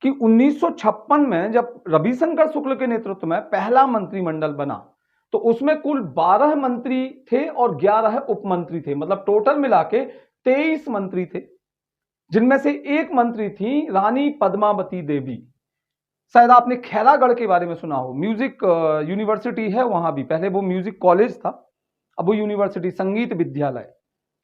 कि 1956 में जब रविशंकर शुक्ल के नेतृत्व में पहला मंत्रिमंडल बना, तो उसमें कुल 12 मंत्री थे और 11 उप मंत्री थे। मतलब टोटल मिला के 23 मंत्री थे, जिनमें से एक मंत्री थी रानी पद्मावती देवी। शायद आपने खैरागढ़ के बारे में सुना हो, म्यूजिक यूनिवर्सिटी है वहां भी। पहले वो म्यूजिक कॉलेज था, अब वो यूनिवर्सिटी, संगीत विद्यालय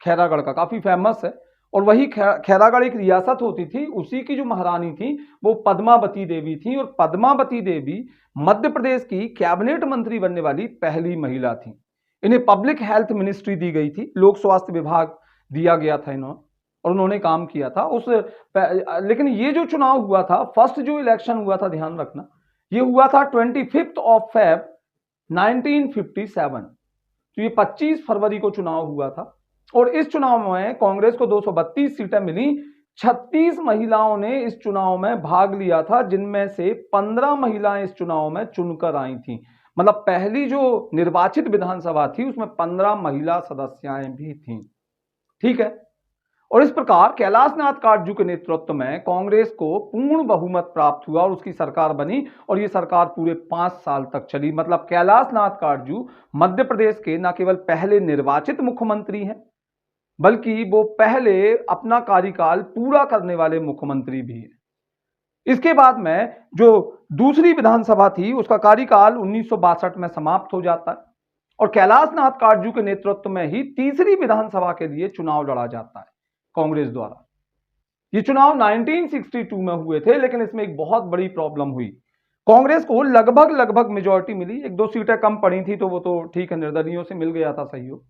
खैरागढ़ का काफी फेमस है। और वही खैरागढ़ एक रियासत होती थी, उसी की जो महारानी थी वो पद्मावती देवी थी। और पद्मावती देवी मध्य प्रदेश की कैबिनेट मंत्री बनने वाली पहली महिला थी। इन्हें पब्लिक हेल्थ मिनिस्ट्री दी गई थी, लोक स्वास्थ्य विभाग दिया गया था इन्होंने, और उन्होंने काम किया था लेकिन ये जो चुनाव हुआ था, फर्स्ट जो इलेक्शन हुआ था, ध्यान रखना, ये हुआ था 25 फेब 1957। तो ये 25 फरवरी को चुनाव हुआ था। और इस चुनाव में कांग्रेस को 232 सीटें मिली। 36 महिलाओं ने इस चुनाव में भाग लिया था, जिनमें से 15 महिलाएं इस चुनाव में चुनकर आई थी। मतलब पहली जो निर्वाचित विधानसभा थी उसमें 15 महिला सदस्याएं भी थीं, ठीक है। और इस प्रकार कैलाश नाथ काटजू के नेतृत्व में कांग्रेस को पूर्ण बहुमत प्राप्त हुआ और उसकी सरकार बनी। और यह सरकार पूरे 5 साल तक चली। मतलब कैलाश नाथ काटजू मध्य प्रदेश के न केवल पहले निर्वाचित मुख्यमंत्री हैं, बल्कि वो पहले अपना कार्यकाल पूरा करने वाले मुख्यमंत्री भी हैं। इसके बाद में जो दूसरी विधानसभा थी उसका कार्यकाल 1962 में समाप्त हो जाता है। और कैलाश नाथ काटजू के नेतृत्व में ही तीसरी विधानसभा के लिए चुनाव लड़ा जाता है कांग्रेस द्वारा। ये चुनाव 1962 में हुए थे, लेकिन इसमें एक बहुत बड़ी प्रॉब्लम हुई। कांग्रेस को लगभग मेजॉरिटी मिली, 1-2 सीटें कम पड़ी थी, तो वो तो ठीक है, निर्दलियों से मिल गया था सहयोग।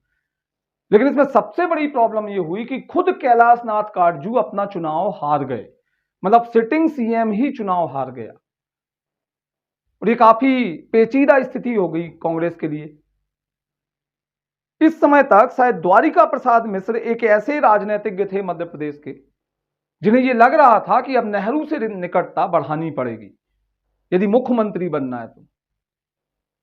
लेकिन इसमें सबसे बड़ी प्रॉब्लम ये हुई कि खुद कैलाश नाथ काटजू अपना चुनाव हार गए। मतलब सिटिंग सीएम ही चुनाव हार गया। और ये काफी पेचीदा स्थिति हो गई कांग्रेस के लिए। इस समय तक शायद द्वारिका प्रसाद मिश्र एक ऐसे राजनीतिज्ञ थे मध्य प्रदेश के, जिन्हें यह लग रहा था कि अब नेहरू से निकटता बढ़ानी पड़ेगी यदि मुख्यमंत्री बनना है तो।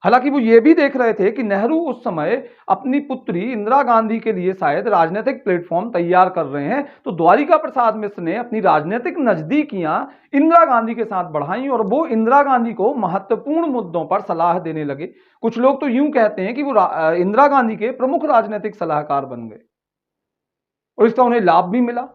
हालांकि वो ये भी देख रहे थे कि नेहरू उस समय अपनी पुत्री इंदिरा गांधी के लिए शायद राजनीतिक प्लेटफॉर्म तैयार कर रहे हैं। तो द्वारिका प्रसाद मिश्र ने अपनी राजनीतिक नजदीकियां इंदिरा गांधी के साथ बढ़ाई और वो इंदिरा गांधी को महत्वपूर्ण मुद्दों पर सलाह देने लगे। कुछ लोग तो यूं कहते हैं कि वो इंदिरा गांधी के प्रमुख राजनीतिक सलाहकार बन गए। और इसका उन्हें लाभ भी मिला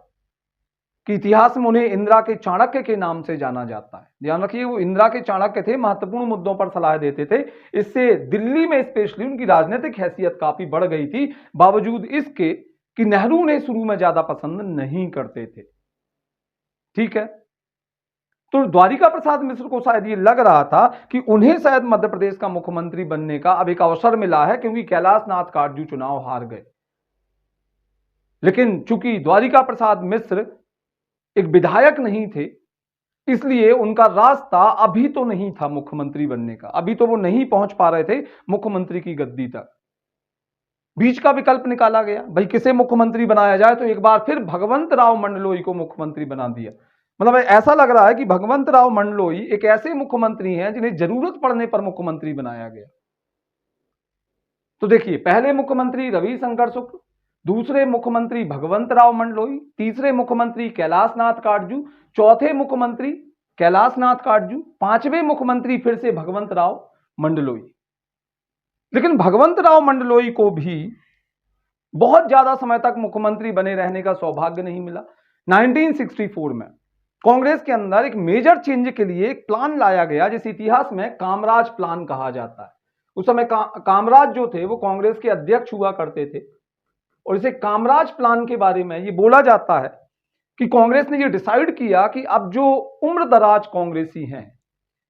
कि इतिहास में उन्हें इंदिरा के चाणक्य के नाम से जाना जाता है। ध्यान रखिए, वो इंदिरा के चाणक्य थे, महत्वपूर्ण मुद्दों पर सलाह देते थे। इससे दिल्ली में स्पेशली उनकी राजनीतिक हैसियत काफी बढ़ गई थी, बावजूद इसके कि नेहरू उन्हें शुरू में ज्यादा पसंद नहीं करते थे, ठीक है। तो द्वारिका प्रसाद मिश्र को शायद ये लग रहा था कि उन्हें शायद मध्य प्रदेश का मुख्यमंत्री बनने का अब एक अवसर मिला है, क्योंकि कैलाश नाथ काटजू चुनाव हार गए। लेकिन चूंकि द्वारिका प्रसाद मिश्र एक विधायक नहीं थे, इसलिए उनका रास्ता अभी तो नहीं था मुख्यमंत्री बनने का, अभी तो वो नहीं पहुंच पा रहे थे मुख्यमंत्री की गद्दी तक। बीच का विकल्प निकाला गया, भाई किसे मुख्यमंत्री बनाया जाए, तो एक बार फिर भगवंत राव मंडलोई को मुख्यमंत्री बना दिया। मतलब ऐसा लग रहा है कि भगवंत राव मंडलोई एक ऐसे मुख्यमंत्री हैं जिन्हें जरूरत पड़ने पर मुख्यमंत्री बनाया गया। तो देखिए, पहले मुख्यमंत्री रविशंकर शुक्ल, दूसरे मुख्यमंत्री भगवंत राव मंडलोई, तीसरे मुख्यमंत्री कैलाश नाथ काटजू, चौथे मुख्यमंत्री कैलाश नाथ काटजू, पांचवें मुख्यमंत्री फिर से भगवंत राव मंडलोई। लेकिन भगवंत राव मंडलोई को भी बहुत ज्यादा समय तक मुख्यमंत्री बने रहने का सौभाग्य नहीं मिला। 1964 में कांग्रेस के अंदर एक मेजर चेंज के लिए एक प्लान लाया गया, जिसे इतिहास में कामराज प्लान कहा जाता है। उस समय कामराज जो थे वो कांग्रेस के अध्यक्ष हुआ करते थे, और इसे कामराज प्लान के बारे में ये बोला जाता है कि कांग्रेस ने ये डिसाइड किया कि अब जो उम्रदराज कांग्रेसी हैं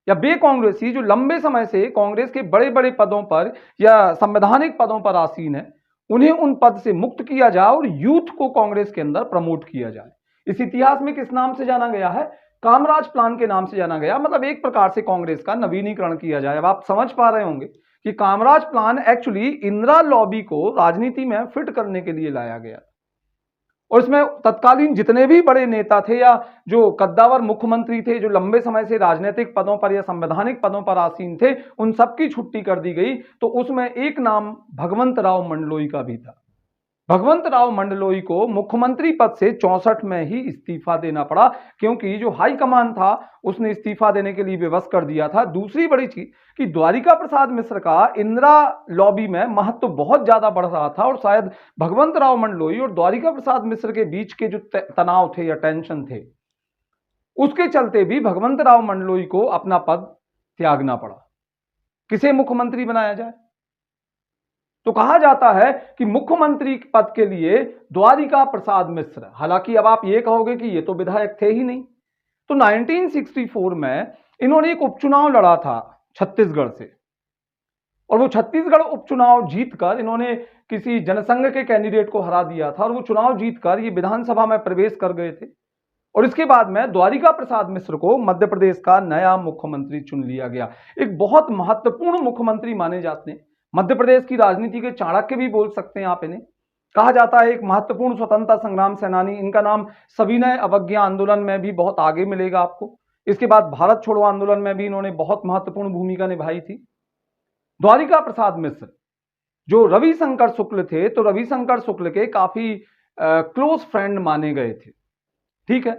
या वे कांग्रेसी जो लंबे समय से कांग्रेस के बड़े बड़े पदों पर या संवैधानिक पदों पर आसीन है, उन्हें उन पद से मुक्त किया जाए और यूथ को कांग्रेस के अंदर प्रमोट किया जाए। इस इतिहास में किस नाम से जाना गया है? कामराज प्लान के नाम से जाना गया। मतलब एक प्रकार से कांग्रेस का नवीनीकरण किया जाए। अब आप समझ पा रहे होंगे कि Kamaraj plan actually Indira lobby को राजनीति में फिट करने के लिए लाया गया, और इसमें तत्कालीन जितने भी बड़े नेता थे या जो कद्दावर मुख्यमंत्री थे, जो लंबे समय से राजनीतिक पदों पर या संवैधानिक पदों पर आसीन थे, उन सबकी छुट्टी कर दी गई। तो उसमें एक नाम भगवंत राव मंडलोई का भी था। भगवंत राव मंडलोई को मुख्यमंत्री पद से 64 में ही इस्तीफा देना पड़ा, क्योंकि जो हाईकमान था उसने इस्तीफा देने के लिए विवश कर दिया था। दूसरी बड़ी चीज कि द्वारिका प्रसाद मिश्र का इंदिरा लॉबी में महत्व बहुत ज्यादा बढ़ रहा था, और शायद भगवंत राव मंडलोई और द्वारिका प्रसाद मिश्र के बीच के जो तनाव थे या टेंशन थे, उसके चलते भी भगवंत राव मंडलोई को अपना पद त्यागना पड़ा। किसे मुख्यमंत्री बनाया जाए? तो कहा जाता है कि मुख्यमंत्री पद के लिए द्वारिका प्रसाद मिश्र। हालांकि अब आप ये कहोगे कि ये तो विधायक थे ही नहीं। तो 1964 में इन्होंने एक उपचुनाव लड़ा था छत्तीसगढ़ से, और वो छत्तीसगढ़ उपचुनाव जीतकर इन्होंने किसी जनसंघ के कैंडिडेट को हरा दिया था, और वो चुनाव जीतकर ये विधानसभा में प्रवेश कर गए थे। और इसके बाद में द्वारिका प्रसाद मिश्र को मध्य प्रदेश का नया मुख्यमंत्री चुन लिया गया। एक बहुत महत्वपूर्ण मुख्यमंत्री माने जाते हैं, मध्य प्रदेश की राजनीति के चाणक्य भी बोल सकते हैं आप इन्हें। कहा जाता है एक महत्वपूर्ण स्वतंत्रता संग्राम सेनानी। इनका नाम सविनय अवज्ञा आंदोलन में भी बहुत आगे मिलेगा आपको। इसके बाद भारत छोड़ो आंदोलन में भी इन्होंने बहुत महत्वपूर्ण भूमिका निभाई थी। द्वारिका प्रसाद मिश्र जो रविशंकर शुक्ल थे, तो रविशंकर शुक्ल के काफी क्लोज फ्रेंड माने गए थे। ठीक है,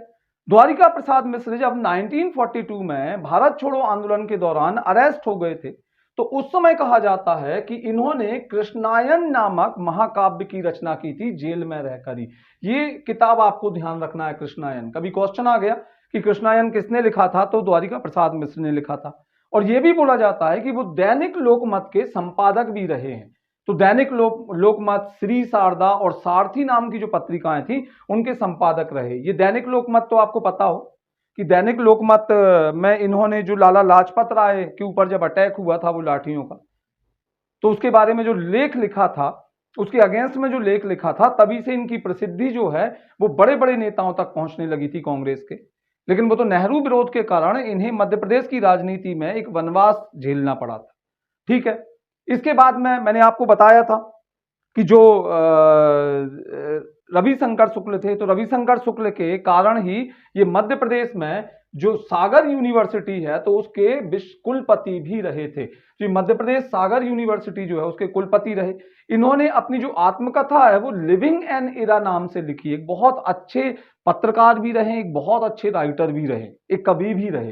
द्वारिका प्रसाद मिश्र जब 1942 में भारत छोड़ो आंदोलन के दौरान अरेस्ट हो गए थे, तो उस समय कहा जाता है कि इन्होंने कृष्णायन नामक महाकाव्य की रचना की थी जेल में रहकर ही। ये किताब आपको ध्यान रखना है, कृष्णायन। कभी क्वेश्चन आ गया कि कृष्णायन किसने लिखा था, तो द्वारिका प्रसाद मिश्र ने लिखा था। और यह भी बोला जाता है कि वो दैनिक लोकमत के संपादक भी रहे हैं। तो दैनिक लोकमत, श्री शारदा और सारथी नाम की जो पत्रिकाएं थी, उनके संपादक रहे। ये दैनिक लोकमत तो आपको पता हो कि दैनिक लोकमत में इन्होंने जो लाला लाजपत राय के ऊपर जब अटैक हुआ था वो लाठियों का, तो उसके बारे में जो लेख लिखा था, उसके अगेंस्ट में जो लेख लिखा था, तभी से इनकी प्रसिद्धि जो है वो बड़े बड़े नेताओं तक पहुंचने लगी थी कांग्रेस के। लेकिन वो तो नेहरू विरोध के कारण इन्हें मध्य प्रदेश की राजनीति में एक वनवास झेलना पड़ा था। ठीक है, इसके बाद में मैंने आपको बताया था कि जो रविशंकर शुक्ल थे, तो रविशंकर शुक्ल के कारण ही ये मध्य प्रदेश में जो सागर यूनिवर्सिटी है, तो उसके विश्व कुलपति भी रहे थे। जो मध्य प्रदेश सागर यूनिवर्सिटी जो है उसके कुलपति रहे। इन्होंने अपनी जो आत्मकथा है वो लिविंग एन इरा नाम से लिखी। एक बहुत अच्छे पत्रकार भी रहे, एक बहुत अच्छे राइटर भी रहे, एक कवि भी रहे।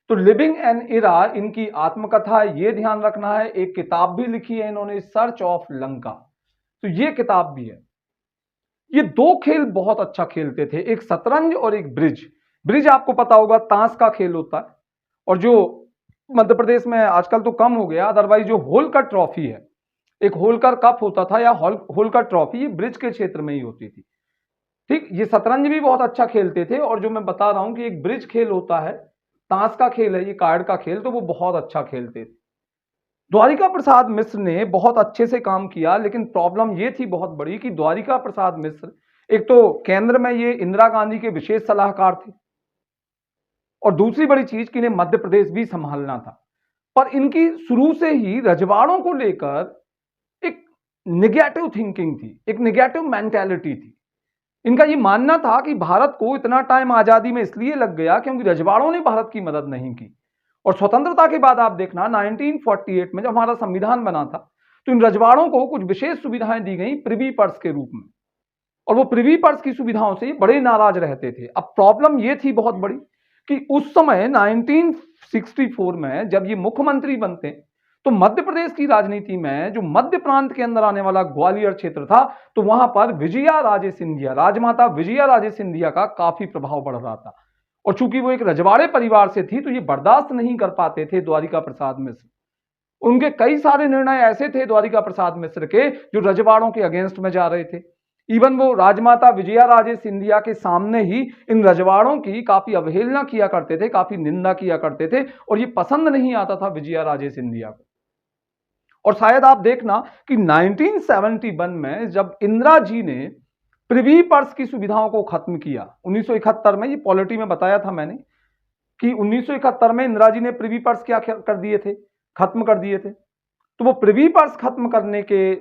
तो लिविंग एन इरा इनकी आत्मकथा, ये ध्यान रखना है। एक किताब भी लिखी है इन्होंने, सर्च ऑफ लंका, तो ये किताब भी है। ये दो खेल बहुत अच्छा खेलते थे, एक शतरंज और एक ब्रिज। ब्रिज आपको पता होगा ताश का खेल होता है, और जो मध्य प्रदेश में आजकल तो कम हो गया, अदरवाइज जो होलकर ट्रॉफी है, एक होलकर कप होता था या होलकर ट्रॉफी, ये ब्रिज के क्षेत्र में ही होती थी। ठीक, ये शतरंज भी बहुत अच्छा खेलते थे, और जो मैं बता रहा हूं कि एक ब्रिज खेल होता है, ताश का खेल है, ये कार्ड का खेल, तो वो बहुत अच्छा खेलते थे। द्वारिका प्रसाद मिश्र ने बहुत अच्छे से काम किया, लेकिन प्रॉब्लम ये थी बहुत बड़ी कि द्वारिका प्रसाद मिश्र एक तो केंद्र में ये इंदिरा गांधी के विशेष सलाहकार थे, और दूसरी बड़ी चीज कि इन्हें मध्य प्रदेश भी संभालना था। पर इनकी शुरू से ही रजवाड़ों को लेकर एक निगेटिव थिंकिंग थी, एक निगेटिव मेंटालिटी थी। इनका ये मानना था कि भारत को इतना टाइम आजादी में इसलिए लग गया क्योंकि रजवाड़ों ने भारत की मदद नहीं की। और स्वतंत्रता के बाद आप देखना 1948 में जब हमारा संविधान बना था तो इन रजवाड़ों को कुछ विशेष सुविधाएं दी गई प्रिवी पर्स के रूप में, और वो प्रिवी पर्स की सुविधाओं से बड़े नाराज रहते थे। अब प्रॉब्लम ये थी बहुत बड़ी कि उस समय 1964 में जब ये मुख्यमंत्री बनते तो मध्य प्रदेश की राजनीति में जो मध्य प्रांत के अंदर आने वाला ग्वालियर क्षेत्र था, तो वहां पर विजया राजे सिंधिया, राजमाता विजया राजे सिंधिया का काफी प्रभाव बढ़ रहा था। और चूंकि वो एक रजवाड़े परिवार से थी तो ये बर्दाश्त नहीं कर पाते थे द्वारिका प्रसाद मिश्र। उनके कई सारे निर्णय ऐसे थे द्वारिका प्रसाद मिश्र के जो रजवाड़ों के अगेंस्ट में जा रहे थे। इवन वो राजमाता विजया राजे सिंधिया के सामने ही इन रजवाड़ों की काफी अवहेलना किया करते थे, काफी निंदा किया करते थे, और ये पसंद नहीं आता था विजया राजे सिंधिया को। और शायद आप देखना कि 1971 में जब इंदिरा जी ने प्रिवी पर्स की सुविधाओं को खत्म किया, 1971 में, ये पॉलिटी में बताया था मैंने कि 1971 में इंदिरा जी ने प्रिवी पर्स क्या कर दिए थे, खत्म कर दिए थे। तो वो प्रिवी पर्स खत्म करने के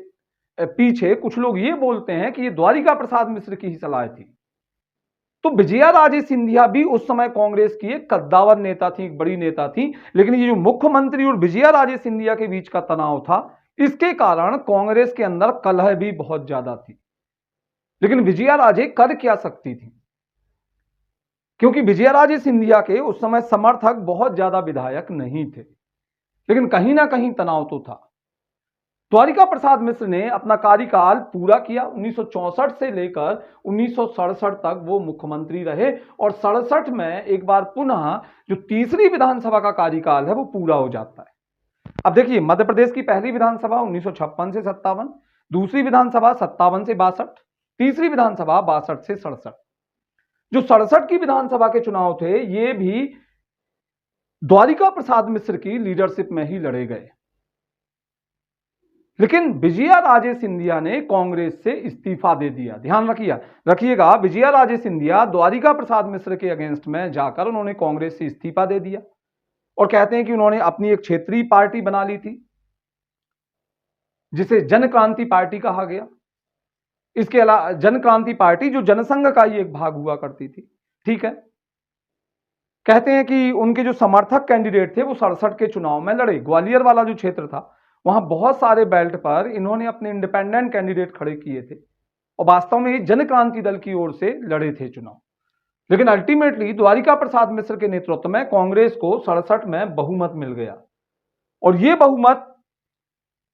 पीछे कुछ लोग ये बोलते हैं कि ये द्वारिका प्रसाद मिश्र की ही सलाह थी। तो विजया राजे सिंधिया भी उस समय कांग्रेस की एक कद्दावर नेता थी, एक बड़ी नेता थी, लेकिन ये जो मुख्यमंत्री और विजया राजे सिंधिया के बीच का तनाव था, इसके कारण कांग्रेस के अंदर कलह भी बहुत ज्यादा थी। लेकिन विजया राजे कर क्या सकती थी, क्योंकि विजया राजे सिंधिया के उस समय समर्थक बहुत ज्यादा विधायक नहीं थे, लेकिन कहीं ना कहीं तनाव तो था। द्वारिका प्रसाद मिश्र ने अपना कार्यकाल पूरा किया, 1964 से लेकर 1967 तक वो मुख्यमंत्री रहे, और 67 में एक बार पुनः जो तीसरी विधानसभा का कार्यकाल है वो पूरा हो जाता है। अब देखिए, मध्य प्रदेश की पहली विधानसभा 1956 से 57, दूसरी विधानसभा 57 से 62, तीसरी विधानसभा 62 से 67। जो 67 की विधानसभा के चुनाव थे ये भी द्वारिका प्रसाद मिश्र की लीडरशिप में ही लड़े गए, लेकिन विजया राजे सिंधिया ने कांग्रेस से इस्तीफा दे दिया। ध्यान रखिएगा, विजया राजे सिंधिया द्वारिका प्रसाद मिश्र के अगेंस्ट में जाकर उन्होंने कांग्रेस से इस्तीफा दे दिया, और कहते हैं कि उन्होंने अपनी एक क्षेत्रीय पार्टी बना ली थी जिसे जन क्रांति पार्टी कहा गया। इसके अलावा जन क्रांति पार्टी जो जनसंघ का ही एक भाग हुआ करती थी, ठीक है। कहते हैं कि उनके जो समर्थक कैंडिडेट थे वो 67 के चुनाव में लड़े। ग्वालियर वाला जो क्षेत्र था वहां बहुत सारे बेल्ट पर इन्होंने अपने इंडिपेंडेंट कैंडिडेट खड़े किए थे, और वास्तव में जन क्रांति दल की ओर से लड़े थे चुनाव। लेकिन अल्टीमेटली द्वारिका प्रसाद मिश्र के नेतृत्व में कांग्रेस को 67 में बहुमत मिल गया, और यह बहुमत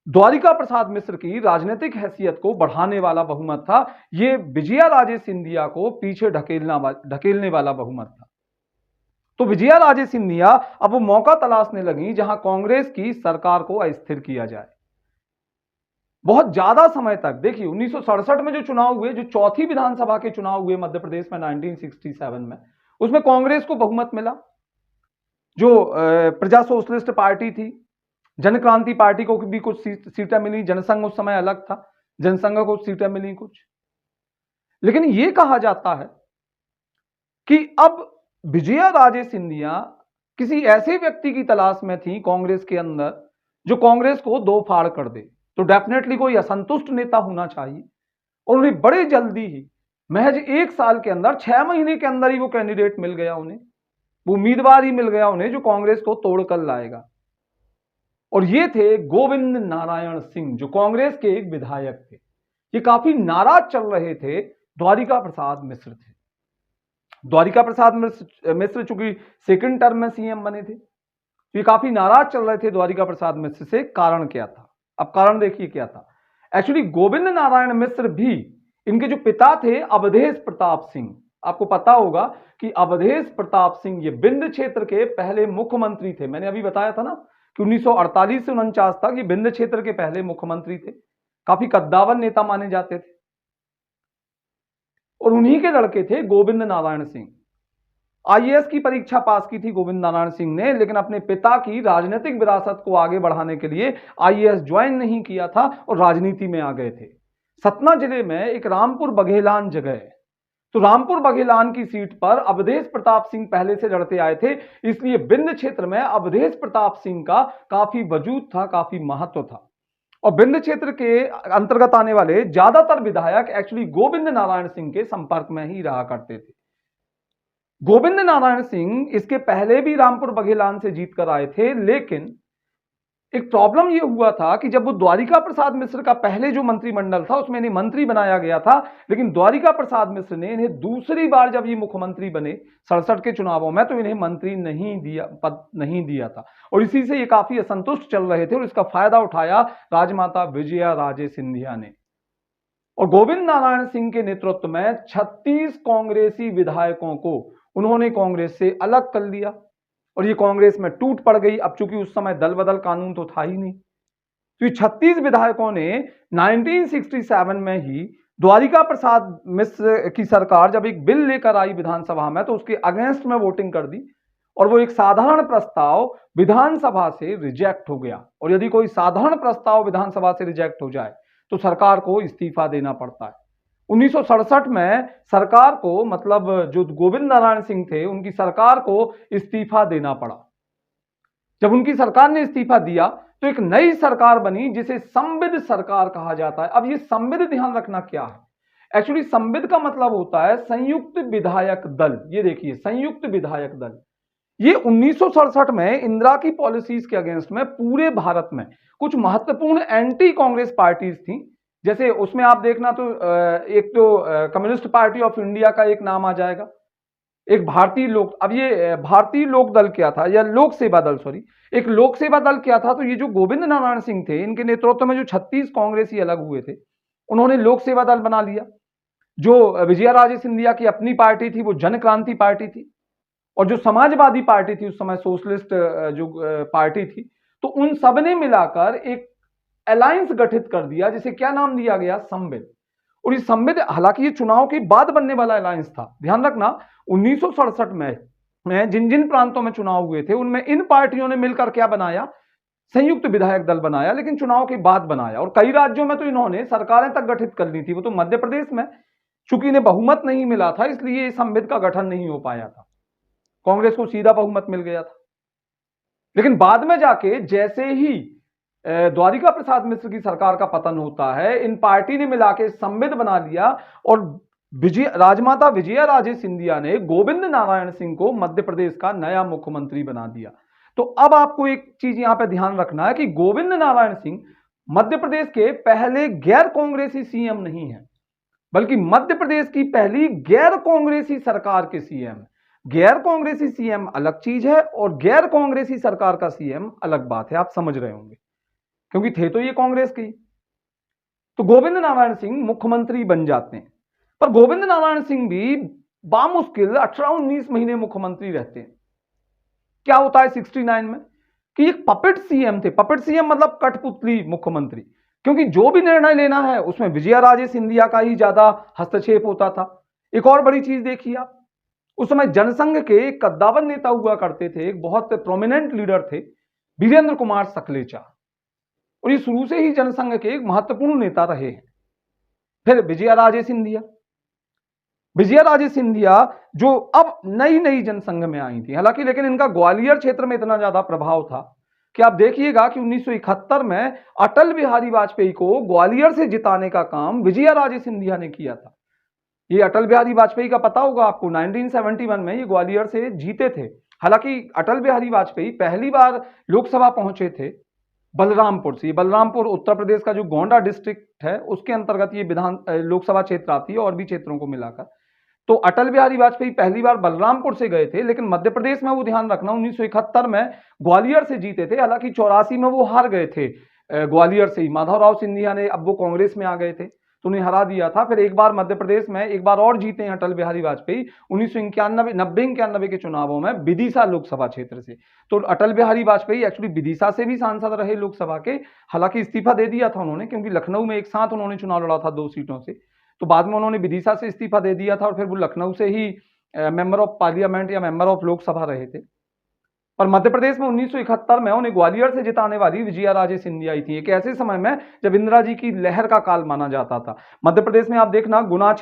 द्वारिका प्रसाद मिश्र की राजनीतिक हैसियत को बढ़ाने वाला बहुमत था। यह विजया राजे सिंधिया को पीछे ढकेलने वाला बहुमत था। तो विजया राजे सिंधिया अब वो मौका तलाशने लगी जहां कांग्रेस की सरकार को अस्थिर किया जाए। बहुत ज्यादा समय तक देखिए 1967 में जो चुनाव हुए, जो चौथी विधानसभा के चुनाव हुए मध्य प्रदेश में 1967 में, उसमें कांग्रेस को बहुमत मिला। जो प्रजा सोशलिस्ट पार्टी थी, जन क्रांति पार्टी को भी कुछ सीटें मिली, जनसंघ उस समय अलग था, जनसंघ को सीटें मिली कुछ। लेकिन यह कहा जाता है कि अब विजया राजे सिंधिया किसी ऐसे व्यक्ति की तलाश में थी कांग्रेस के अंदर जो कांग्रेस को दो फाड़ कर दे। तो डेफिनेटली कोई असंतुष्ट नेता होना चाहिए, और उन्हें बड़े जल्दी ही, महज 1 साल के अंदर, 6 महीने के अंदर ही वो कैंडिडेट मिल गया उन्हें, वो उम्मीदवार ही मिल गया उन्हें जो कांग्रेस को तोड़कर लाएगा। और ये थे गोविंद नारायण सिंह, जो कांग्रेस के एक विधायक थे। ये काफी नाराज चल रहे थे द्वारिका प्रसाद मिश्र थे। द्वारिका प्रसाद मिश्र चूंकि सेकंड टर्म में सीएम बने थे, तो ये काफी नाराज चल रहे थे द्वारिका प्रसाद मिश्र से। कारण क्या था? अब कारण देखिए क्या था। एक्चुअली गोविंद नारायण मिश्र भी, इनके जो पिता थे अवधेश प्रताप सिंह, आपको पता होगा कि अवधेश प्रताप सिंह ये विंध्य क्षेत्र के पहले मुख्यमंत्री थे। मैंने अभी बताया था ना कि 1948 से 49 तक ये विंध्य क्षेत्र के पहले मुख्यमंत्री थे, काफी कद्दावर नेता माने जाते थे, और उन्हीं के लड़के थे गोविंद नारायण सिंह। आईएएस की परीक्षा पास की थी गोविंद नारायण सिंह ने, लेकिन अपने पिता की राजनीतिक विरासत को आगे बढ़ाने के लिए आईएएस ज्वाइन नहीं किया था और राजनीति में आ गए थे। सतना जिले में एक रामपुर बघेलान जगह है। तो रामपुर बघेलान की सीट पर अवधेश प्रताप सिंह पहले से लड़ते आए थे, इसलिए विंध्य क्षेत्र में अवधेश प्रताप सिंह का काफी वजूद था, काफी महत्व था। और विंध्य क्षेत्र के अंतर्गत आने वाले ज्यादातर विधायक एक्चुअली गोविंद नारायण सिंह के संपर्क में ही रहा करते थे। गोविंद नारायण सिंह इसके पहले भी रामपुर बघेलान से जीत कर आए थे, लेकिन एक प्रॉब्लम यह हुआ था कि जब वो द्वारिका प्रसाद मिश्र का पहले जो मंत्रिमंडल था उसमें इन्हें मंत्री बनाया गया था, लेकिन द्वारिका प्रसाद मिश्र ने इन्हें दूसरी बार जब ये मुख्यमंत्री बने 67 के चुनावों में, तो इन्हें मंत्री पद नहीं दिया था और इसी से ये काफी असंतुष्ट चल रहे थे और इसका फायदा उठाया राजमाता विजया राजे सिंधिया ने। और गोविंद नारायण सिंह के नेतृत्व में 36 कांग्रेसी विधायकों को उन्होंने कांग्रेस से अलग कर लिया और ये कांग्रेस में टूट पड़ गई। अब चूंकि उस समय दल बदल कानून तो था ही नहीं, तो ये 36 विधायकों ने 1967 में ही द्वारिका प्रसाद मिश्र की सरकार जब एक बिल लेकर आई विधानसभा में, तो उसके अगेंस्ट में वोटिंग कर दी और वो एक साधारण प्रस्ताव विधानसभा से रिजेक्ट हो गया। और यदि कोई साधारण प्रस्ताव विधानसभा से रिजेक्ट हो जाए तो सरकार को इस्तीफा देना पड़ता है। 1967 में सरकार को, मतलब जो गोविंद नारायण सिंह थे, उनकी सरकार को इस्तीफा देना पड़ा। जब उनकी सरकार ने इस्तीफा दिया तो एक नई सरकार बनी जिसे संविद सरकार कहा जाता है। अब ये संविद, ध्यान रखना क्या है, एक्चुअली संविद का मतलब होता है संयुक्त विधायक दल। ये देखिए, संयुक्त विधायक दल, ये 1967 में इंदिरा की पॉलिसीज के अगेंस्ट में पूरे भारत में कुछ महत्वपूर्ण एंटी कांग्रेस पार्टीज थी। जैसे उसमें आप देखना तो एक तो कम्युनिस्ट पार्टी ऑफ इंडिया का एक नाम आ जाएगा, एक भारतीय लोक, अब ये भारतीय लोक दल क्या था, या लोक सेवा दल, सॉरी, एक लोक सेवा दल क्या था। तो ये जो गोविंद नारायण सिंह थे, इनके नेतृत्व में जो 36 कांग्रेसी अलग हुए थे, उन्होंने लोक सेवा दल बना लिया। जो विजया राजे सिंधिया की अपनी पार्टी थी वो जन क्रांति पार्टी थी, और जो समाजवादी पार्टी थी उस समय सोशलिस्ट जो पार्टी थी, तो उन सब ने मिलाकर एक अलायंस गठित कर दिया जिसे क्या नाम दिया गया, संविद। और इस संविद, हालांकि ये चुनाव के बाद बनने वाला अलायंस था, ध्यान रखना। 1967 में जिन जिन प्रांतों में चुनाव हुए थे उनमें इन पार्टियों ने मिलकर क्या बनाया, संयुक्त विधायक दल बनाया, लेकिन चुनाव के बाद बनाया। और कई राज्यों में तो इन्होंने सरकारें तक गठित कर ली थी। वो तो मध्य प्रदेश में चूंकि इन्हें बहुमत नहीं मिला था, इसलिए संविद का गठन नहीं हो पाया था, कांग्रेस को सीधा बहुमत मिल गया था। लेकिन बाद में जाके जैसे ही द्वारिका प्रसाद मिश्र की सरकार का पतन होता है, इन पार्टी ने मिलाके संविद बना लिया और राजमाता विजया राजे सिंधिया ने गोविंद नारायण सिंह को मध्य प्रदेश का नया मुख्यमंत्री बना दिया। तो अब आपको एक चीज यहां पे ध्यान रखना है कि गोविंद नारायण सिंह मध्य प्रदेश के पहले गैर कांग्रेसी सीएम नहीं है, बल्कि मध्य प्रदेश की पहली गैर कांग्रेसी सरकार के सीएम। गैर कांग्रेसी सीएम अलग चीज है और गैर कांग्रेसी सरकार का सीएम अलग बात है, आप समझ रहे होंगे, क्योंकि थे तो ये कांग्रेस की। तो गोविंद नारायण सिंह मुख्यमंत्री बन जाते हैं, पर गोविंद नारायण सिंह भी बामुश्किल 18-19 महीने मुख्यमंत्री रहते हैं। क्या होता है 69 में कि एक पपेट सीएम थे। पपेट सीएम मतलब कठपुतली मुख्यमंत्री, क्योंकि जो भी निर्णय लेना है उसमें विजया राजे सिंधिया का ही ज्यादा हस्तक्षेप होता था। एक और बड़ी चीज देखिए आप, उस समय जनसंघ के एक कद्दावर नेता हुआ करते थे, एक बहुत प्रोमिनेंट लीडर थे, वीरेंद्र कुमार सकलेचा, और ये शुरू से ही जनसंघ के एक महत्वपूर्ण नेता रहे हैं। फिर विजया राजे सिंधिया, विजया राजे सिंधिया जो अब नई नई जनसंघ में आई थी, हालांकि लेकिन इनका ग्वालियर क्षेत्र में इतना ज्यादा प्रभाव था कि आप देखिएगा कि 1971 में अटल बिहारी वाजपेयी को ग्वालियर से जिताने का काम विजया राजे सिंधिया ने किया था। ये अटल बिहारी वाजपेयी का पता होगा आपको, 1971 में ये ग्वालियर से जीते थे। हालांकि अटल बिहारी वाजपेयी पहली बार लोकसभा पहुंचे थे बलरामपुर से। बलरामपुर उत्तर प्रदेश का जो गोंडा डिस्ट्रिक्ट है उसके अंतर्गत ये लोकसभा क्षेत्र आती है, और भी क्षेत्रों को मिलाकर। तो अटल बिहारी वाजपेयी पहली बार बलरामपुर से गए थे, लेकिन मध्य प्रदेश में वो, ध्यान रखना, 1971 में ग्वालियर से जीते थे। हालांकि 84 में वो हार गए थे ग्वालियर से ही, माधवराव सिंधिया ने, अब वो कांग्रेस में आ गए थे तो उन्हें हरा दिया था। फिर एक बार मध्य प्रदेश में एक बार और जीते हैं अटल बिहारी वाजपेयी 1991 के चुनावों में विदिशा लोकसभा क्षेत्र से। तो अटल बिहारी वाजपेयी एक्चुअली विदिशा से भी सांसद रहे लोकसभा के, हालांकि इस्तीफा दे दिया था उन्होंने, क्योंकि लखनऊ में एक साथ उन्होंने चुनाव लड़ा था 2 सीटों से, तो बाद में उन्होंने विदिशा से इस्तीफा दे दिया था और फिर वो लखनऊ से ही मेंबर ऑफ पार्लियामेंट या मेंबर ऑफ लोकसभा रहे थे। और मध्य प्रदेश में 1971 में उन्हें ग्वालियर से जिताने वाली विजया राजे सिंधिया आई थी, एक ऐसे समय में जब इंदिरा जी की लहर का काल माना जाता था। मध्य प्रदेश में आप देखना गुना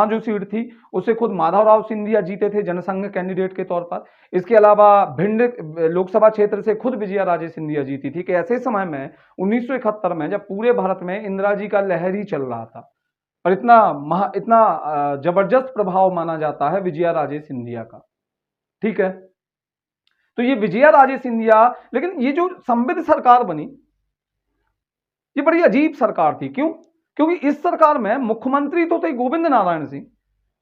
जो सीट थी उसे खुद माधवराव सिंधिया जीते थे जनसंघ कैंडिडेट के तौर पर। इसके अलावा भिंड लोकसभा क्षेत्र से खुद विजया राजे सिंधिया जीती थी कि ऐसे समय में 1971 में जब पूरे भारत में इंदिरा जी का लहर ही चल रहा था और इतना जबरदस्त प्रभाव माना जाता है विजया राजे सिंधिया का। ठीक है, तो ये विजया राजे सिंधिया, लेकिन ये जो संविध सरकार बनी ये बड़ी अजीब सरकार थी। क्यों? क्योंकि इस सरकार में मुख्यमंत्री तो थे गोविंद नारायण सिंह,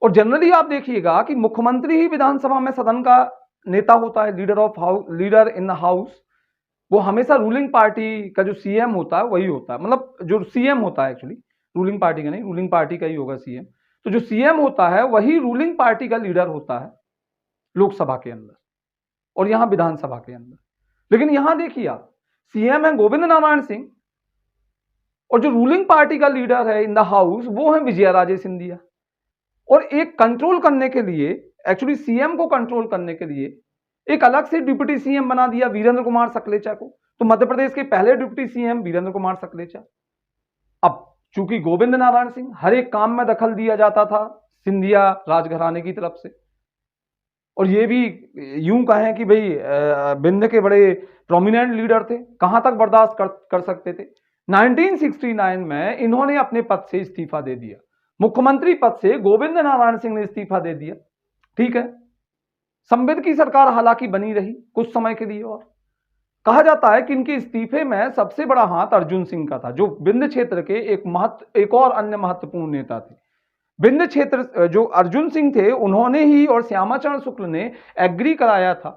और जनरली आप देखिएगा कि मुख्यमंत्री ही विधानसभा में सदन का नेता होता है, लीडर इन द हाउस। वो हमेशा रूलिंग पार्टी का जो सीएम होता है वही होता है, मतलब जो सीएम होता है एक्चुअली रूलिंग पार्टी का नहीं, रूलिंग पार्टी का ही होगा सीएम। तो जो सीएम होता है वही रूलिंग पार्टी का लीडर होता है लोकसभा के अंदर और यहां विधानसभा के अंदर। लेकिन यहां देखिए आप, सीएम है गोविंद नारायण सिंह और जो रूलिंग पार्टी का लीडर है इन द हाउस वो है विजया राजे सिंधिया। और एक कंट्रोल करने के लिए, एक्चुअली सीएम को कंट्रोल करने के लिए एक अलग से डिप्टी सीएम बना दिया वीरेंद्र कुमार सकलेचा को। तो मध्य प्रदेश के पहले डिप्टी सीएम वीरेंद्र कुमार सकलेचा। अब चूंकि गोविंद नारायण सिंह, हर एक काम में दखल दिया जाता था सिंधिया राजघराने की तरफ से, और ये भी यूं कहें कि भाई बिंद के बड़े प्रोमिनेंट लीडर थे, कहां तक बर्दाश्त कर सकते थे। 1969 में इन्होंने अपने पद से इस्तीफा दे दिया, मुख्यमंत्री पद से गोविंद नारायण सिंह ने इस्तीफा दे दिया। ठीक है, संविद की सरकार हालांकि बनी रही कुछ समय के लिए, और कहा जाता है कि इनके इस्तीफे में सबसे बड़ा हाथ अर्जुन सिंह का था, जो बिंद क्षेत्र के एक और अन्य महत्वपूर्ण नेता थे। बिंद क्षेत्र जो अर्जुन सिंह थे उन्होंने ही और श्यामाचरण शुक्ल ने एग्री कराया था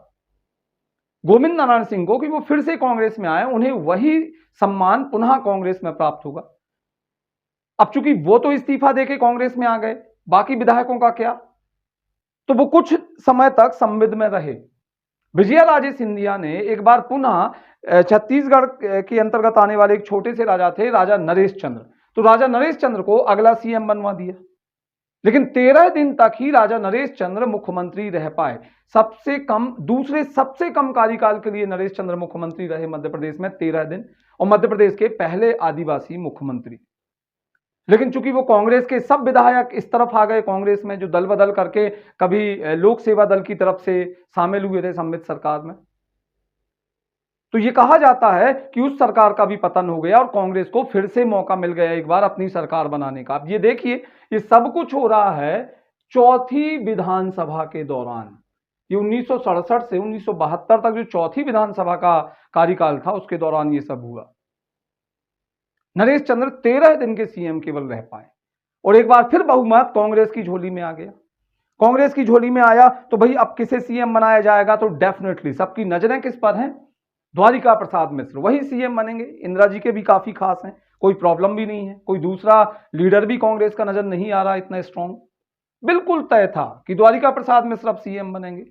गोविंद नारायण सिंह को कि वो फिर से कांग्रेस में आए, उन्हें वही सम्मान पुनः कांग्रेस में प्राप्त होगा। अब चूंकि वो तो इस्तीफा देके कांग्रेस में आ गए, बाकी विधायकों का क्या? तो वो कुछ समय तक संविद में रहे। विजया राजे सिंधिया ने एक बार पुनः छत्तीसगढ़ के अंतर्गत आने वाले एक छोटे से राजा थे, राजा नरेश चंद्र, तो राजा नरेश चंद्र को अगला सीएम बनवा दिया। लेकिन 13 दिन तक ही राजा नरेश चंद्र मुख्यमंत्री रह पाए। दूसरे सबसे कम कार्यकाल के लिए नरेश चंद्र मुख्यमंत्री रहे मध्य प्रदेश में 13 दिन, और मध्य प्रदेश के पहले आदिवासी मुख्यमंत्री। लेकिन चूंकि वो कांग्रेस के सब विधायक इस तरफ आ गए कांग्रेस में, जो दल बदल करके कभी लोक सेवा दल की तरफ से शामिल हुए थे संविद सरकार में, तो ये कहा जाता है कि उस सरकार का भी पतन हो गया और कांग्रेस को फिर से मौका मिल गया एक बार अपनी सरकार बनाने का। अब ये देखिए, ये सब कुछ हो रहा है चौथी विधानसभा के दौरान। ये 1967 से 1972 तक जो चौथी विधानसभा का कार्यकाल था उसके दौरान ये सब हुआ। नरेश चंद्र 13 दिन के सीएम केवल रह पाए, और एक बार फिर बहुमत कांग्रेस की झोली में आ गया। कांग्रेस की झोली में आया तो भाई अब किसे सीएम बनाया जाएगा, तो डेफिनेटली सबकी नजरें किस पर हैं? द्वारिका प्रसाद मिश्र, वही सीएम बनेंगे। इंदिरा जी के भी काफी खास हैं, कोई प्रॉब्लम भी नहीं है, कोई दूसरा लीडर भी कांग्रेस का नजर नहीं आ रहा इतना स्ट्रॉन्ग। बिल्कुल तय था कि द्वारिका प्रसाद मिश्र अब सीएम बनेंगे।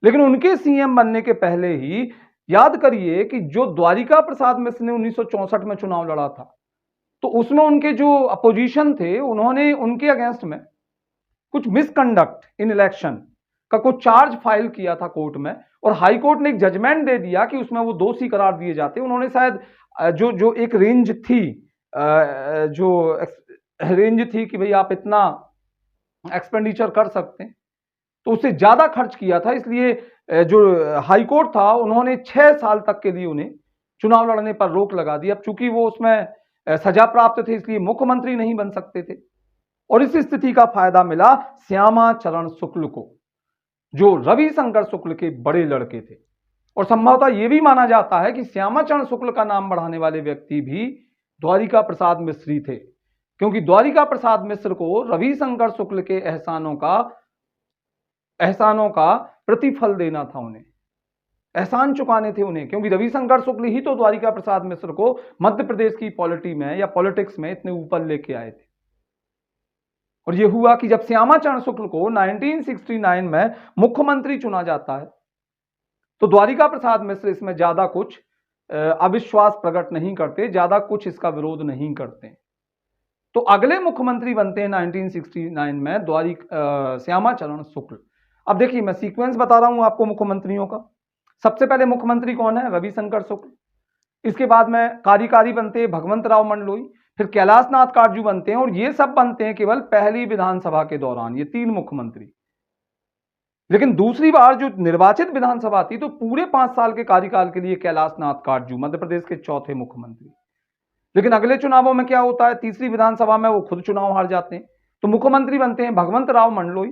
लेकिन उनके सीएम बनने के पहले ही याद करिए कि जो द्वारिका प्रसाद मिश्र ने 1964 में चुनाव लड़ा था, तो उसमें उनके जो अपोजिशन थे उन्होंने उनके अगेंस्ट में कुछ मिसकंडक्ट इन इलेक्शन का कुछ चार्ज फाइल किया था कोर्ट में, और हाई कोर्ट ने एक जजमेंट दे दिया कि उसमें वो दोषी करार दिए जाते। उन्होंने शायद जो एक रेंज थी, जो रेंज थी कि भाई आप इतना एक्सपेंडिचर कर सकते हैं, तो उससे ज्यादा खर्च किया था। इसलिए जो हाई कोर्ट था उन्होंने 6 साल तक के लिए उन्हें चुनाव लड़ने पर रोक लगा दी। अब चूंकि वो उसमें सजा प्राप्त थे इसलिए मुख्यमंत्री नहीं बन सकते थे, और इस स्थिति का फायदा मिला श्यामाचरण शुक्ल को, जो रविशंकर शुक्ल के बड़े लड़के थे। और संभवतः यह भी माना जाता है कि श्यामाचरण शुक्ल का नाम बढ़ाने वाले व्यक्ति भी द्वारिका प्रसाद मिश्र ही थे, क्योंकि द्वारिका प्रसाद मिश्र को रविशंकर शुक्ल के एहसानों का प्रतिफल देना था, उन्हें एहसान चुकाने थे उन्हें, क्योंकि रविशंकर शुक्ल ही तो द्वारिका प्रसाद मिश्र को मध्य प्रदेश की पॉलिटी में या पॉलिटिक्स में इतने ऊपर लेके आए थे। और यह हुआ कि जब श्यामाचरण शुक्ल को 1969 में मुख्यमंत्री चुना जाता है, तो द्वारिका प्रसाद मिश्र इसमें ज्यादा कुछ अविश्वास प्रकट नहीं करते, ज्यादा कुछ इसका विरोध नहीं करते। तो अगले मुख्यमंत्री बनते हैं 1969 में श्यामाचरण शुक्ल। अब देखिए, मैं सीक्वेंस बता रहा हूं आपको मुख्यमंत्रियों का। सबसे पहले मुख्यमंत्री कौन है? रविशंकर शुक्ल। इसके बाद में कार्यकारी बनते हैं भगवंत राव मंडलोई, फिर कैलाश नाथ काटजू बनते हैं, और ये सब बनते हैं केवल पहली विधानसभा के दौरान, ये 3 मुख्यमंत्री। लेकिन दूसरी बार जो निर्वाचित विधानसभा थी तो पूरे 5 साल के कार्यकाल के लिए कैलाश नाथ काटजू मध्य प्रदेश के चौथे मुख्यमंत्री। लेकिन अगले चुनावों में क्या होता है? तीसरी विधानसभा में वो खुद चुनाव हार जाते हैं, तो मुख्यमंत्री बनते हैं भगवंत राव मंडलोई।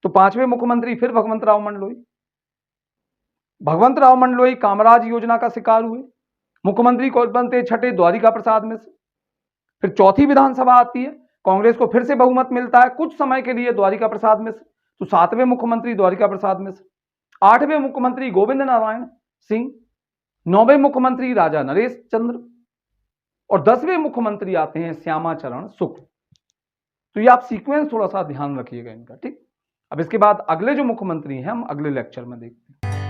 तो 5वें मुख्यमंत्री फिर भगवंत राव मंडलोई। भगवंत राव मंडलोई कामराज योजना का शिकार हुए, मुख्यमंत्री कौन बनते हैं? छठे, द्वारिका प्रसाद मिश्र। फिर चौथी विधानसभा आती है, कांग्रेस को फिर से बहुमत मिलता है कुछ समय के लिए, द्वारिका प्रसाद मिश्र। तो 7वें मुख्यमंत्री द्वारिका प्रसाद मिश्र। 8वें मुख्यमंत्री गोविंद नारायण सिंह। 9वें मुख्यमंत्री राजा नरेश चंद्र, और 10वें मुख्यमंत्री आते हैं श्यामाचरण शुक्ल। तो ये आप सीक्वेंस थोड़ा सा ध्यान रखिएगा इनका, ठीक। अब इसके बाद अगले जो मुख्यमंत्री हैं हम अगले लेक्चर में देखते हैं।